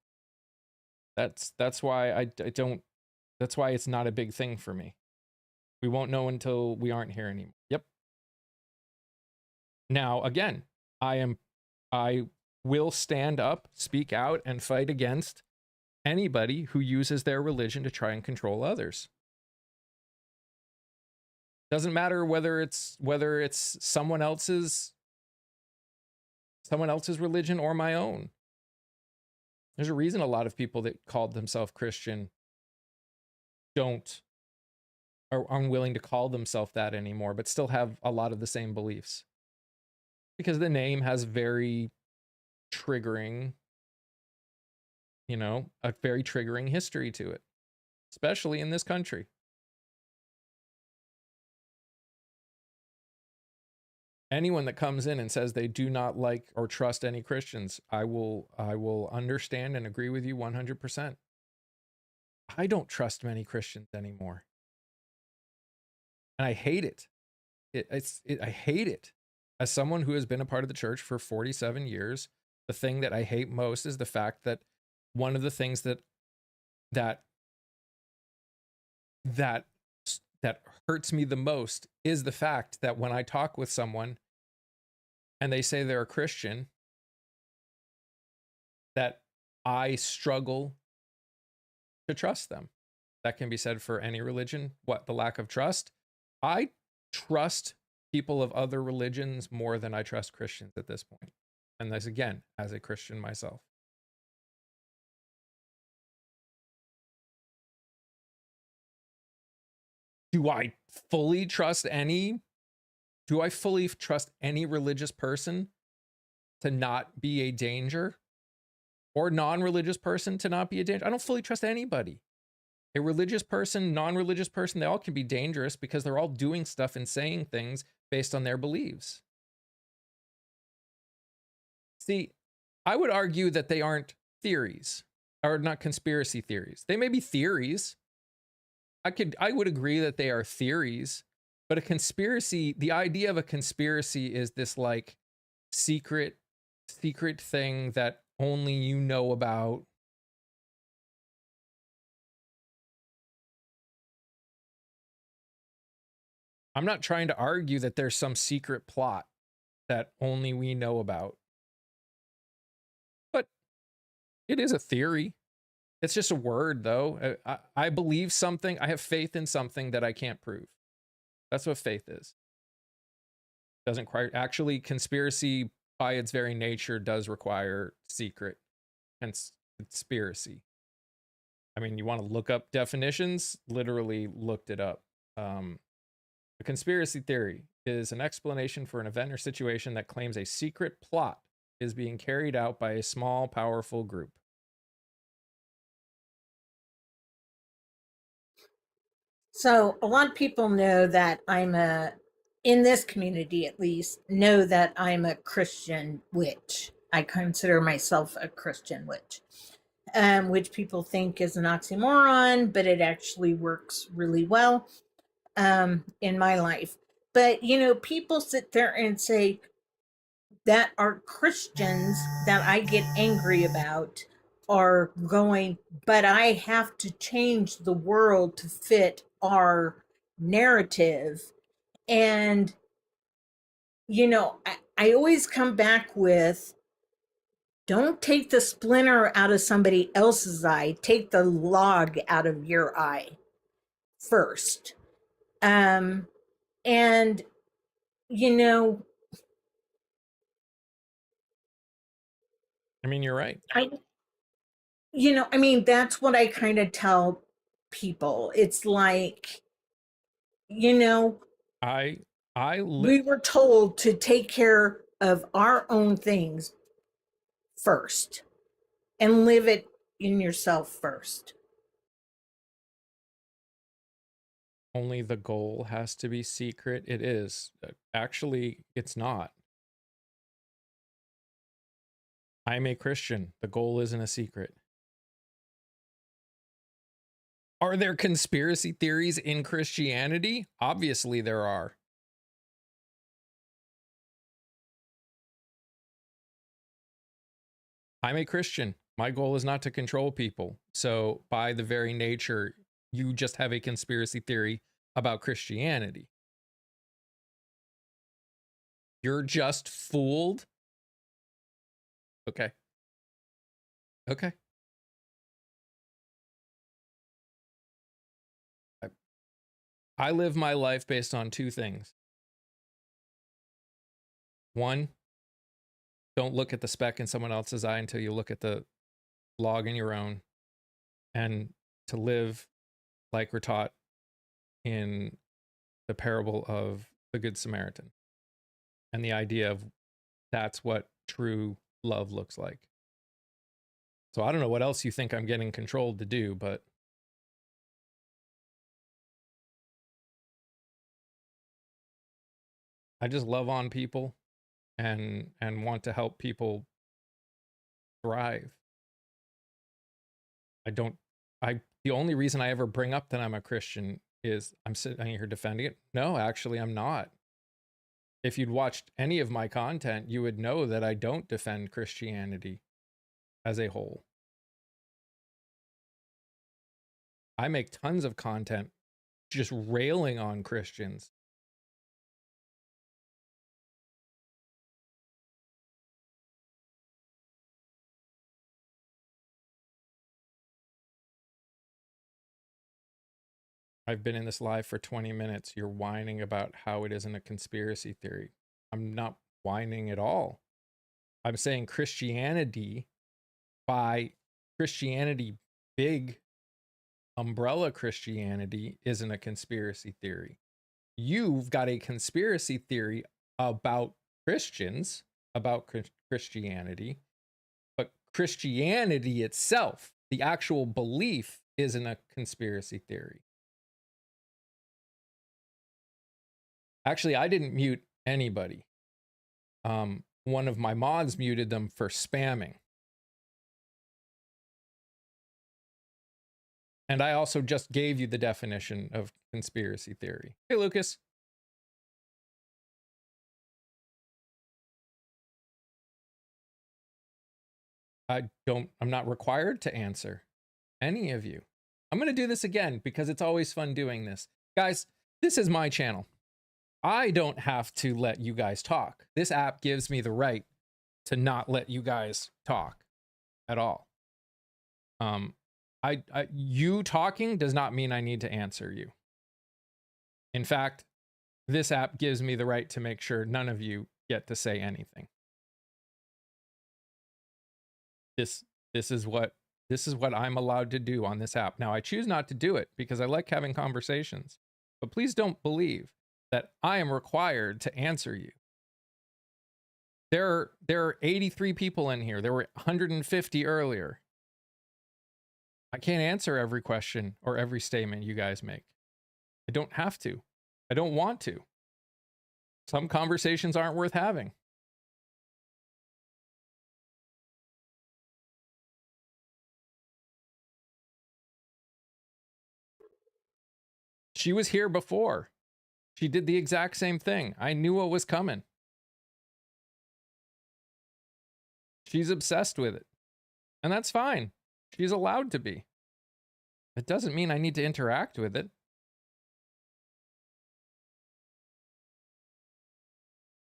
That's why I don't. That's why it's not a big thing for me. We won't know until we aren't here anymore. Yep. Now, again, I will stand up, speak out, and fight against anybody who uses their religion to try and control others. Doesn't matter whether it's someone else's religion or my own. There's a reason a lot of people that called themselves Christian are unwilling to call themselves that anymore, but still have a lot of the same beliefs. Because the name has very triggering, a very triggering history to it, especially in this country. Anyone that comes in and says they do not like or trust any Christians, I will understand and agree with you 100%. I don't trust many Christians anymore. And I hate it. I hate it. As someone who has been a part of the church for 47 years, the thing that I hate most is the fact that one of the things that hurts me the most is the fact that when I talk with someone and they say they're a Christian, that I struggle to trust them. That can be said for any religion. What? The lack of trust? I trust people of other religions more than I trust Christians at this point. And this, again, as a Christian myself. Do I fully trust any religious person to not be a danger? Or non-religious person to not be a danger? I don't fully trust anybody. A religious person, non-religious person, they all can be dangerous because they're all doing stuff and saying things based on their beliefs. See, I would argue that they aren't theories, or not conspiracy theories. They may be theories. I would agree that they are theories, but a conspiracy, the idea of a conspiracy is this like secret thing that only you know about. I'm not trying to argue that there's some secret plot that only we know about. But it is a theory. It's just a word, though. I believe something. I have faith in something that I can't prove. That's what faith is. Doesn't quite actually, conspiracy by its very nature does require secret, hence conspiracy. I mean, you want to look up definitions? Literally looked it up. A conspiracy theory is an explanation for an event or situation that claims a secret plot is being carried out by a small, powerful group. So a lot of people know that in this community at least, know that I'm a Christian witch. I consider myself a Christian witch, which people think is an oxymoron, but it actually works really well in my life. But, people sit there and say that are Christians that I get angry about are going, but I have to change the world to fit our narrative. And, I always come back with, don't take the splinter out of somebody else's eye, take the log out of your eye first. And, I mean, you're right. I mean, that's what I kind of tell people. It's like, you know, I I li- we were told to take care of our own things first and live it in yourself first. only the goal has to be secret. It is. Actually, it's not. I'm a Christian. The goal isn't a secret. Are there conspiracy theories in Christianity? Obviously, there are. I'm a Christian. My goal is not to control people. So, by the very nature, you just have a conspiracy theory about Christianity. You're just fooled. Okay. Okay. I live my life based on two things. One, don't look at the speck in someone else's eye until you look at the log in your own. And to live like we're taught in the parable of the Good Samaritan. And the idea of that's what true love looks like. So I don't know what else you think I'm getting controlled to do, but I just love on people and want to help people thrive. The only reason I ever bring up that I'm a Christian is I'm sitting here defending it. No, actually I'm not. If you'd watched any of my content, you would know that I don't defend Christianity as a whole. I make tons of content just railing on Christians. I've been in this live for 20 minutes. You're whining about how it isn't a conspiracy theory. I'm not whining at all. I'm saying Christianity, by Christianity, big umbrella Christianity, isn't a conspiracy theory. You've got a conspiracy theory about Christians, about Christianity, but Christianity itself, the actual belief, isn't a conspiracy theory. Actually, I didn't mute anybody. One of my mods muted them for spamming. And I also just gave you the definition of conspiracy theory. Hey, Lucas. I'm not required to answer any of you. I'm going to do this again because it's always fun doing this. Guys, this is my channel. I don't have to let you guys talk. This app gives me the right to not let you guys talk at all. You talking does not mean I need to answer you. In fact, this app gives me the right to make sure none of you get to say anything. This is what I'm allowed to do on this app. Now, I choose not to do it because I like having conversations. But please don't believe that I am required to answer you. There are 83 people in here. There were 150 earlier. I can't answer every question or every statement you guys make. I don't have to. I don't want to. Some conversations aren't worth having. She was here before. She did the exact same thing. I knew what was coming. She's obsessed with it. And that's fine. She's allowed to be. It doesn't mean I need to interact with it.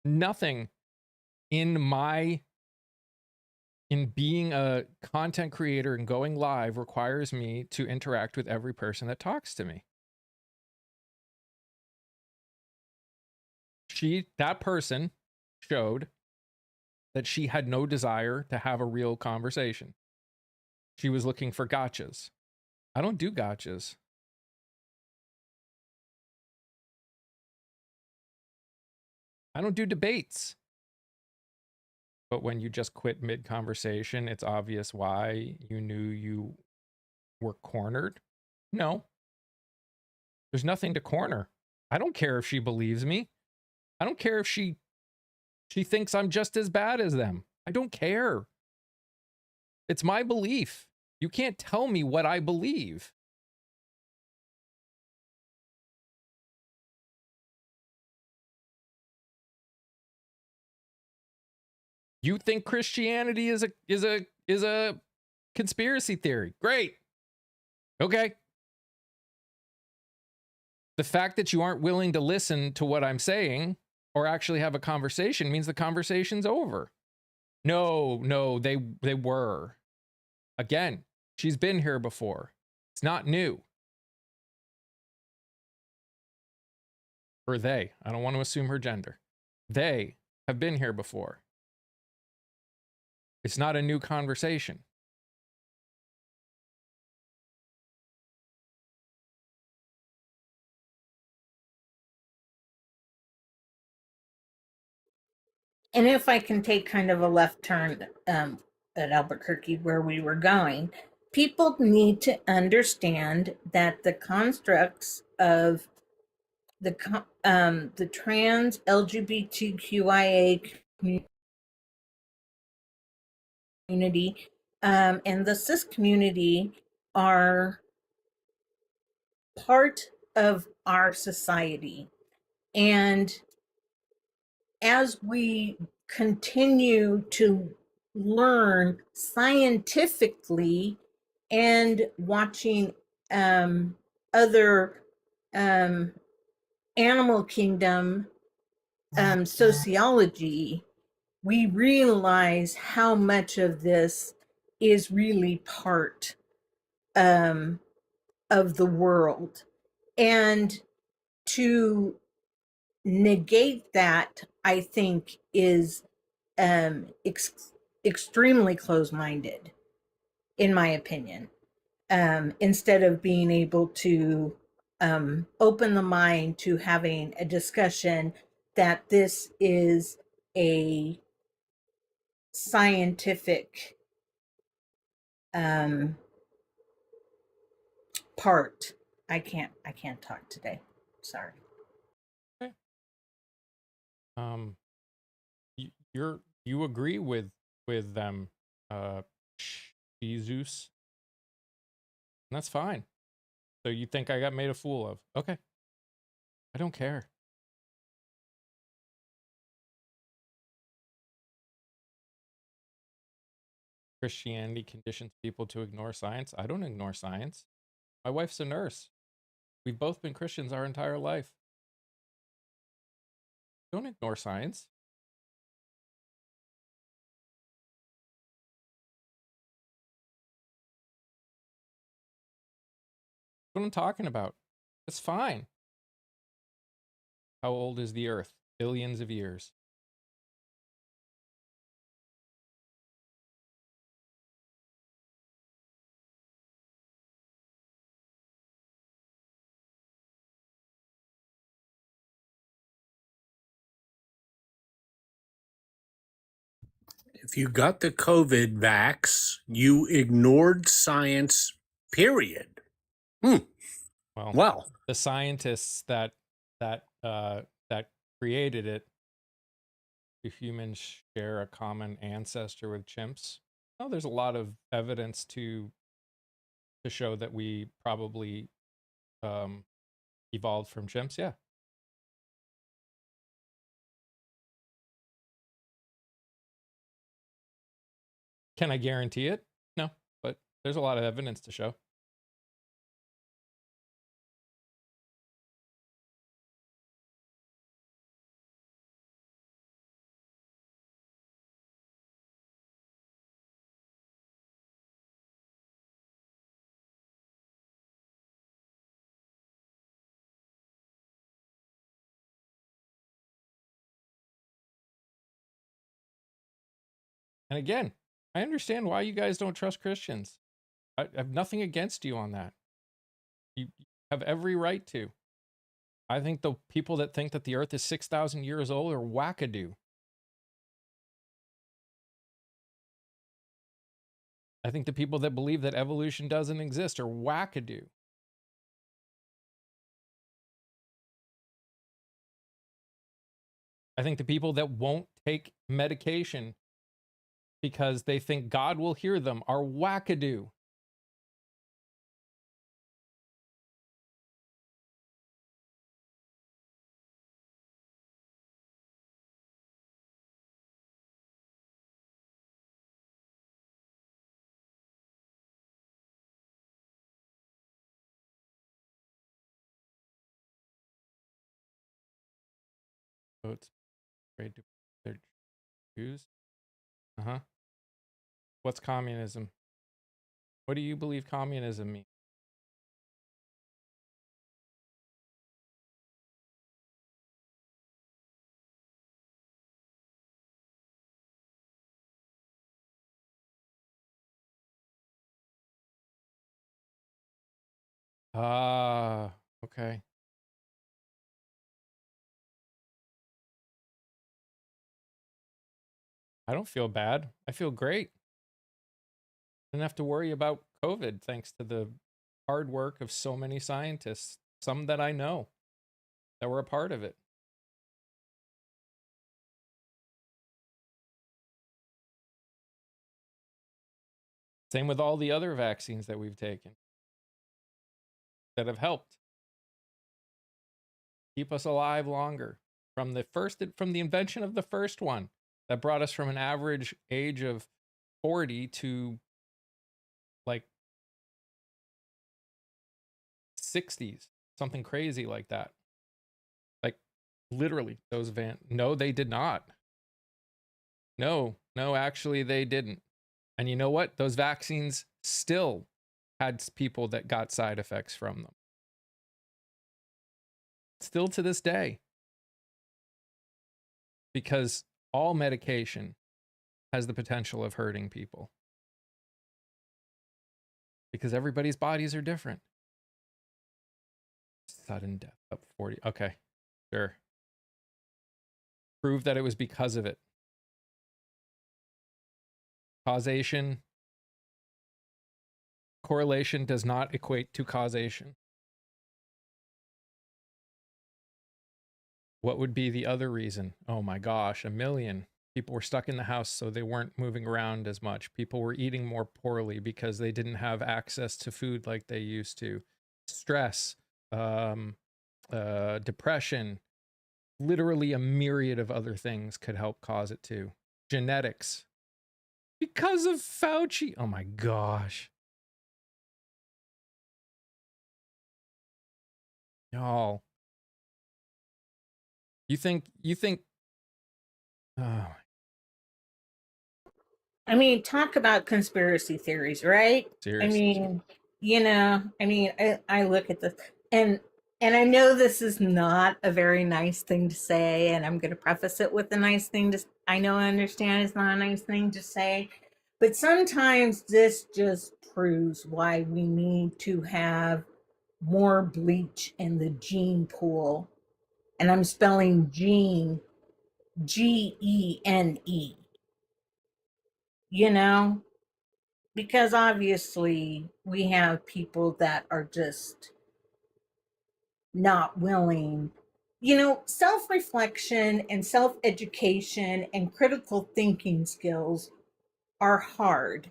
Nothing in being a content creator and going live requires me to interact with every person that talks to me. That person showed that she had no desire to have a real conversation. She was looking for gotchas. I don't do gotchas. I don't do debates. But when you just quit mid-conversation, it's obvious why. You knew you were cornered. No, there's nothing to corner. I don't care if she believes me. I don't care if she thinks I'm just as bad as them. I don't care. It's my belief. You can't tell me what I believe. You think Christianity is a conspiracy theory. Great. Okay. The fact that you aren't willing to listen to what I'm saying or actually have a conversation means the conversation's over. No, they were. Again, she's been here before. It's not new. Or they. I don't want to assume her gender. They have been here before. It's not a new conversation. And if I can take kind of a left turn at Albuquerque where we were going, people need to understand that the constructs of the trans LGBTQIA community and the cis community are part of our society. And as we continue to learn scientifically and watching other animal kingdom sociology, we realize how much of this is really part of the world. And to negate that, I think, is extremely close-minded, in my opinion. Instead of being able to open the mind to having a discussion that this is a scientific part. I can't talk today. Sorry. Okay. You agree with them, Jesus. And that's fine. So you think I got made a fool of? Okay. I don't care. Christianity conditions people to ignore science. I don't ignore science. My wife's a nurse. We've both been Christians our entire life. Don't ignore science. That's what I'm talking about. It's fine. How old is the Earth? Billions of years. If you got the COVID vax, you ignored science, period. Well, the scientists that created it, do humans share a common ancestor with chimps? Oh, there's a lot of evidence to show that we probably evolved from chimps. Yeah. Can I guarantee it? No, but there's a lot of evidence to show. And again, I understand why you guys don't trust Christians. I have nothing against you on that. You have every right to. I think the people that think that the earth is 6,000 years old are wackadoo. I think the people that believe that evolution doesn't exist are wackadoo. I think the people that won't take medication because they think God will hear them are wackadoo. So it's afraid to their Jews. Uh-huh. What's communism? What do you believe communism means? Ah, okay. I don't feel bad. I feel great. Didn't have to worry about COVID thanks to the hard work of so many scientists, some that I know that were a part of it. Same with all the other vaccines that we've taken that have helped keep us alive longer. From the invention of the first one that brought us from an average age of 40 to like 60s, something crazy like that. Like literally no, they did not. No, actually they didn't. And you know what? Those vaccines still had people that got side effects from them. Still to this day. Because all medication has the potential of hurting people. Because everybody's bodies are different. Sudden death up 40. Okay, sure. Prove that it was because of it. Causation. Correlation does not equate to causation. What would be the other reason? Oh my gosh, a million. People were stuck in the house, so they weren't moving around as much. People were eating more poorly because they didn't have access to food like they used to. Stress, depression, literally a myriad of other things could help cause it too. Genetics. Because of Fauci. Oh my gosh. Y'all. You think oh, I mean, talk about conspiracy theories, right? seriously. I look at this and I know this is not a very nice thing to say, and I'm going to preface it with a nice thing to I know I understand it's not a nice thing to say, but sometimes this just proves why we need to have more bleach in the gene pool. And I'm spelling gene Gene, you know, because obviously we have people that are just not willing. Self reflection and self education and critical thinking skills are hard,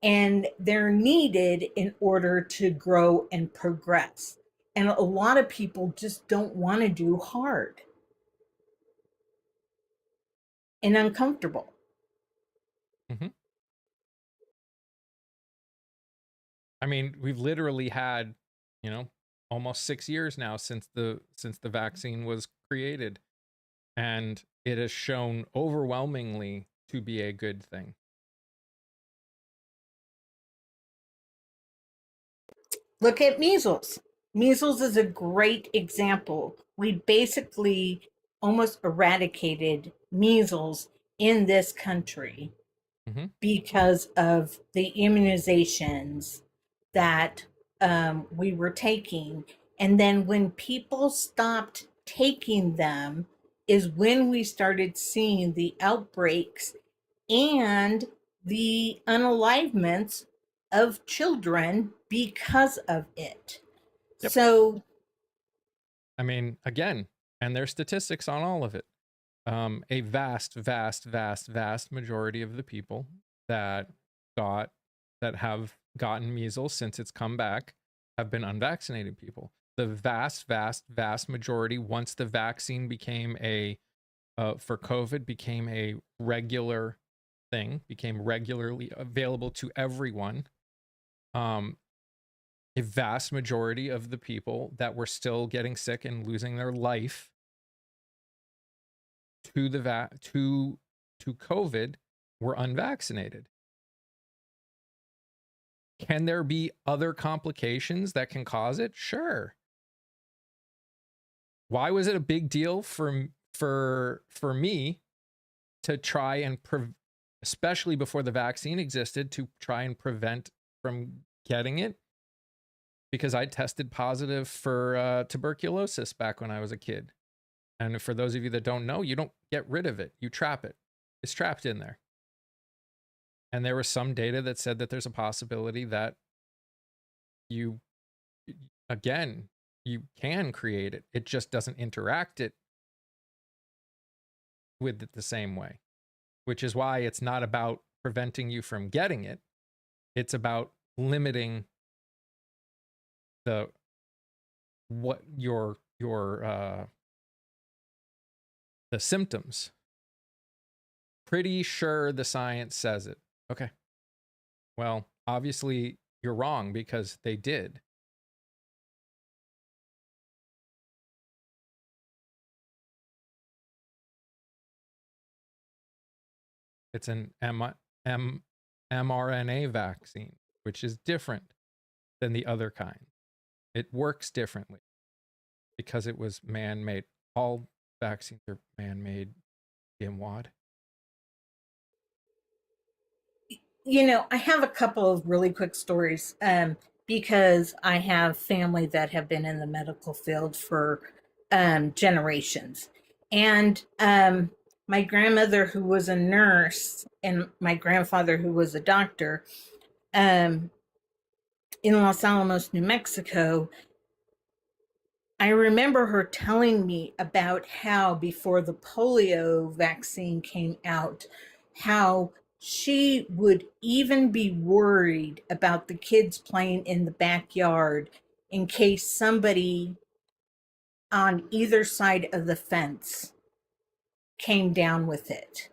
and they're needed in order to grow and progress. And a lot of people just don't want to do hard and uncomfortable. Mm-hmm. I mean, we've literally had, almost 6 years now since the vaccine was created, and it has shown overwhelmingly to be a good thing. Look at measles. Measles is a great example. We basically almost eradicated measles in this country Mm-hmm. because of the immunizations, that we were taking. And then when people stopped taking them, is when we started seeing the outbreaks and the unalivements of children because of it. Yep. So, I mean, again, and there's statistics on all of it. A vast, vast, vast, vast majority of the people that have gotten measles since it's come back have been unvaccinated people. The vast, vast, vast majority, once the vaccine became for COVID became a regular thing, became regularly available to everyone. A vast majority of the people that were still getting sick and losing their life to to COVID were unvaccinated. Can there be other complications that can cause it? Sure. Why was it a big deal for me to try and especially before the vaccine existed, to try and prevent from getting it? Because I tested positive for tuberculosis back when I was a kid. And for those of you that don't know, you don't get rid of it. You trap it. It's trapped in there. And there was some data that said that there's a possibility that you can create it. It just doesn't interact with it the same way, which is why it's not about preventing you from getting it. It's about limiting the symptoms. Pretty sure the science says it. Okay. Well, obviously you're wrong because they did. It's an mRNA vaccine, which is different than the other kind. It works differently because it was man-made. All vaccines are man-made, Wad. I have a couple of really quick stories because I have family that have been in the medical field for generations. And my grandmother, who was a nurse, and my grandfather, who was a doctor, in Los Alamos, New Mexico, I remember her telling me about how before the polio vaccine came out, how she would even be worried about the kids playing in the backyard in case somebody on either side of the fence came down with it,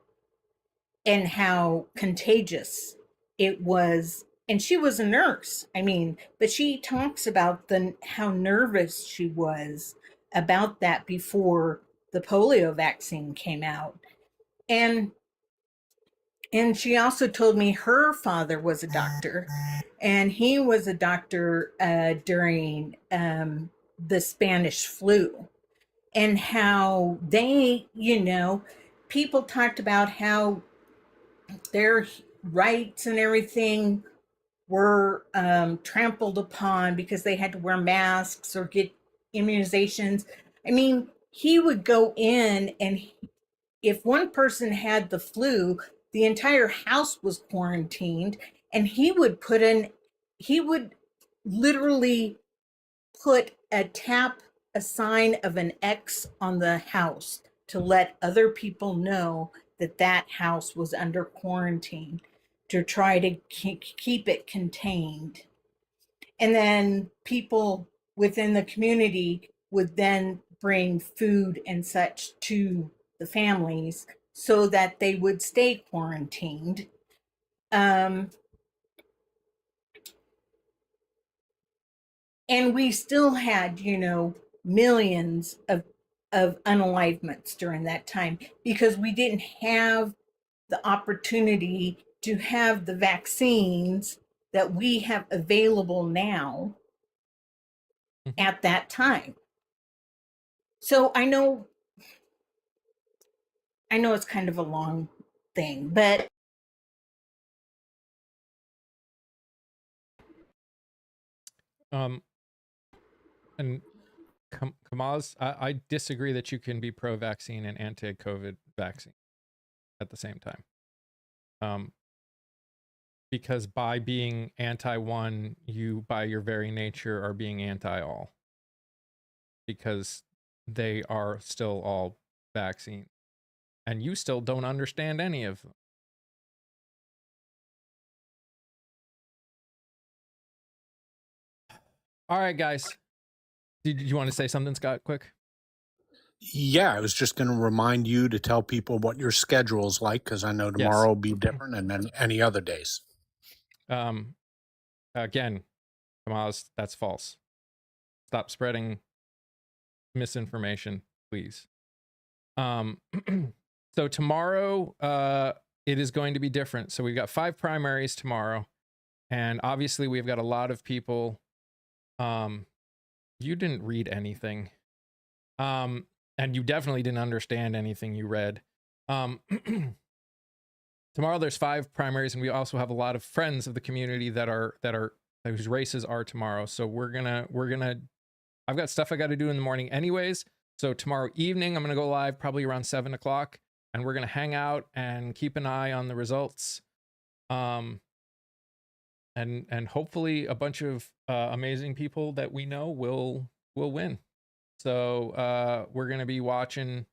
and how contagious it was. And she was a nurse, but she talks about how nervous she was about that before the polio vaccine came out. And she also told me her father was a doctor, and he was a doctor during the Spanish flu, and how they, people talked about how their rights and everything were trampled upon because they had to wear masks or get immunizations. He would go in, and if one person had the flu, the entire house was quarantined, and he would literally put a sign of an X on the house to let other people know that that house was under quarantine, to try to keep it contained. And then people within the community would then bring food and such to the families so that they would stay quarantined. And we still had, millions of unalivements during that time because we didn't have the opportunity to have the vaccines that we have available now at that time. So I know it's kind of a long thing, but Um, and Kamaz, I disagree that you can be pro-vaccine and anti-COVID vaccine at the same time. Because by being anti-one, you by your very nature are being anti-all. Because they are still all vaccine. And you still don't understand any of them. All right, guys. Did you want to say something, Scott, quick? Yeah, I was just going to remind you to tell people what your schedule's like, because I know tomorrow will be different and then any other days. Again, Kamaz, that's false. Stop spreading misinformation, please. So tomorrow, it is going to be different. So we've got 5 primaries tomorrow, and obviously we've got a lot of people. You didn't read anything, and you definitely didn't understand anything you read. Tomorrow there's 5 primaries, and we also have a lot of friends of the community that are whose races are tomorrow. So we're gonna I've got stuff I got to do in the morning anyways. So tomorrow evening I'm gonna go live probably around 7 o'clock, and we're gonna hang out and keep an eye on the results. And hopefully a bunch of amazing people that we know will win. So we're gonna be watching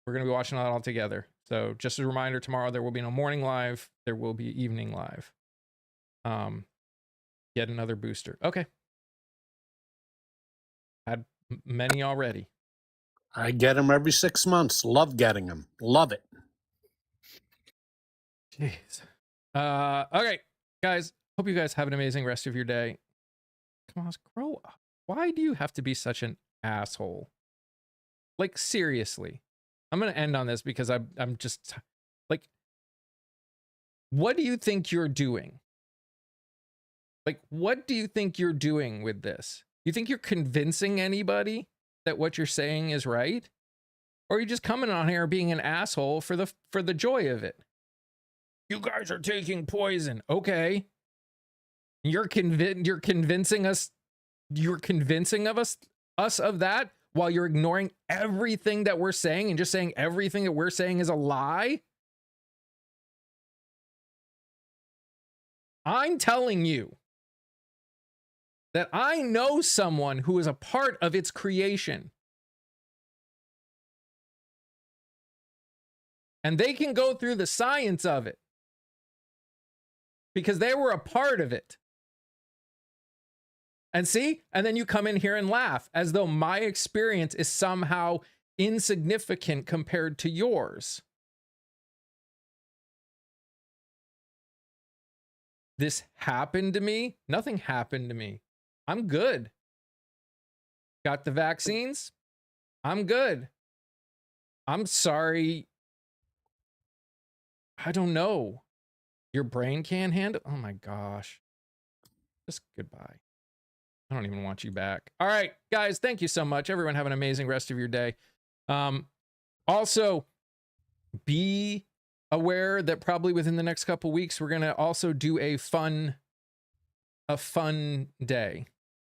that all together. So just a reminder, tomorrow there will be no morning live, there will be evening live. Get another booster. Okay. Had many already. I get them every 6 months. Love getting them. Love it. Jeez. Okay, guys. Hope you guys have an amazing rest of your day. Come on, grow up. Why do you have to be such an asshole? Like, seriously. I'm gonna end on this because I'm just like, what do you think you're doing? Like, what do you think you're doing with this? You think you're convincing anybody that what you're saying is right? Or are you just coming on here being an asshole for the joy of it? You guys are taking poison. Okay. You're convincing us of that while you're ignoring everything that we're saying and just saying everything that we're saying is a lie? I'm telling you that I know someone who is a part of its creation. And they can go through the science of it because they were a part of it. And see, and then you come in here and laugh as though my experience is somehow insignificant compared to yours. This happened to me? Nothing happened to me. I'm good. Got the vaccines? I'm good. I'm sorry. I don't know. Your brain can't handle. Oh my gosh. Just goodbye. I don't even want you back. All right, guys, thank you so much. Everyone have an amazing rest of your day. Also, be aware that probably within the next couple weeks, we're going to also do a fun day.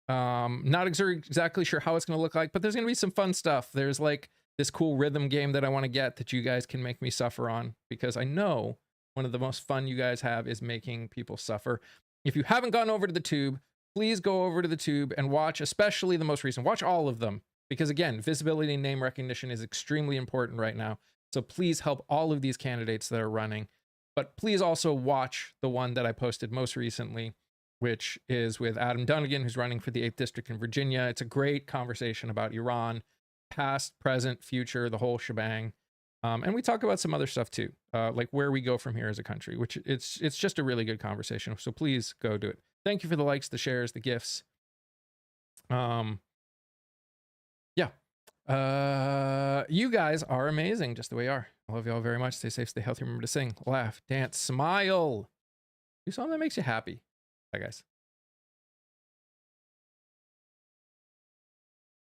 Not exactly sure how it's going to look like, but there's going to be some fun stuff. There's like this cool rhythm game that I want to get that you guys can make me suffer on, because I know one of the most fun you guys have is making people suffer. If you haven't gone over to the tube, please go over to the tube and watch, especially the most recent. Watch all of them, because again, visibility and name recognition is extremely important right now. So please help all of these candidates that are running. But please also watch the one that I posted most recently, which is with Adam Dunnigan, who's running for the 8th District in Virginia. It's a great conversation about Iran, past, present, future, the whole shebang. And we talk about some other stuff too, like where we go from here as a country, which it's just a really good conversation. So please go do it. Thank you for the likes, the shares, the gifts. Yeah. You guys are amazing just the way you are. I love you all very much. Stay safe, stay healthy. Remember to sing, laugh, dance, smile. Do something that makes you happy. Bye, guys.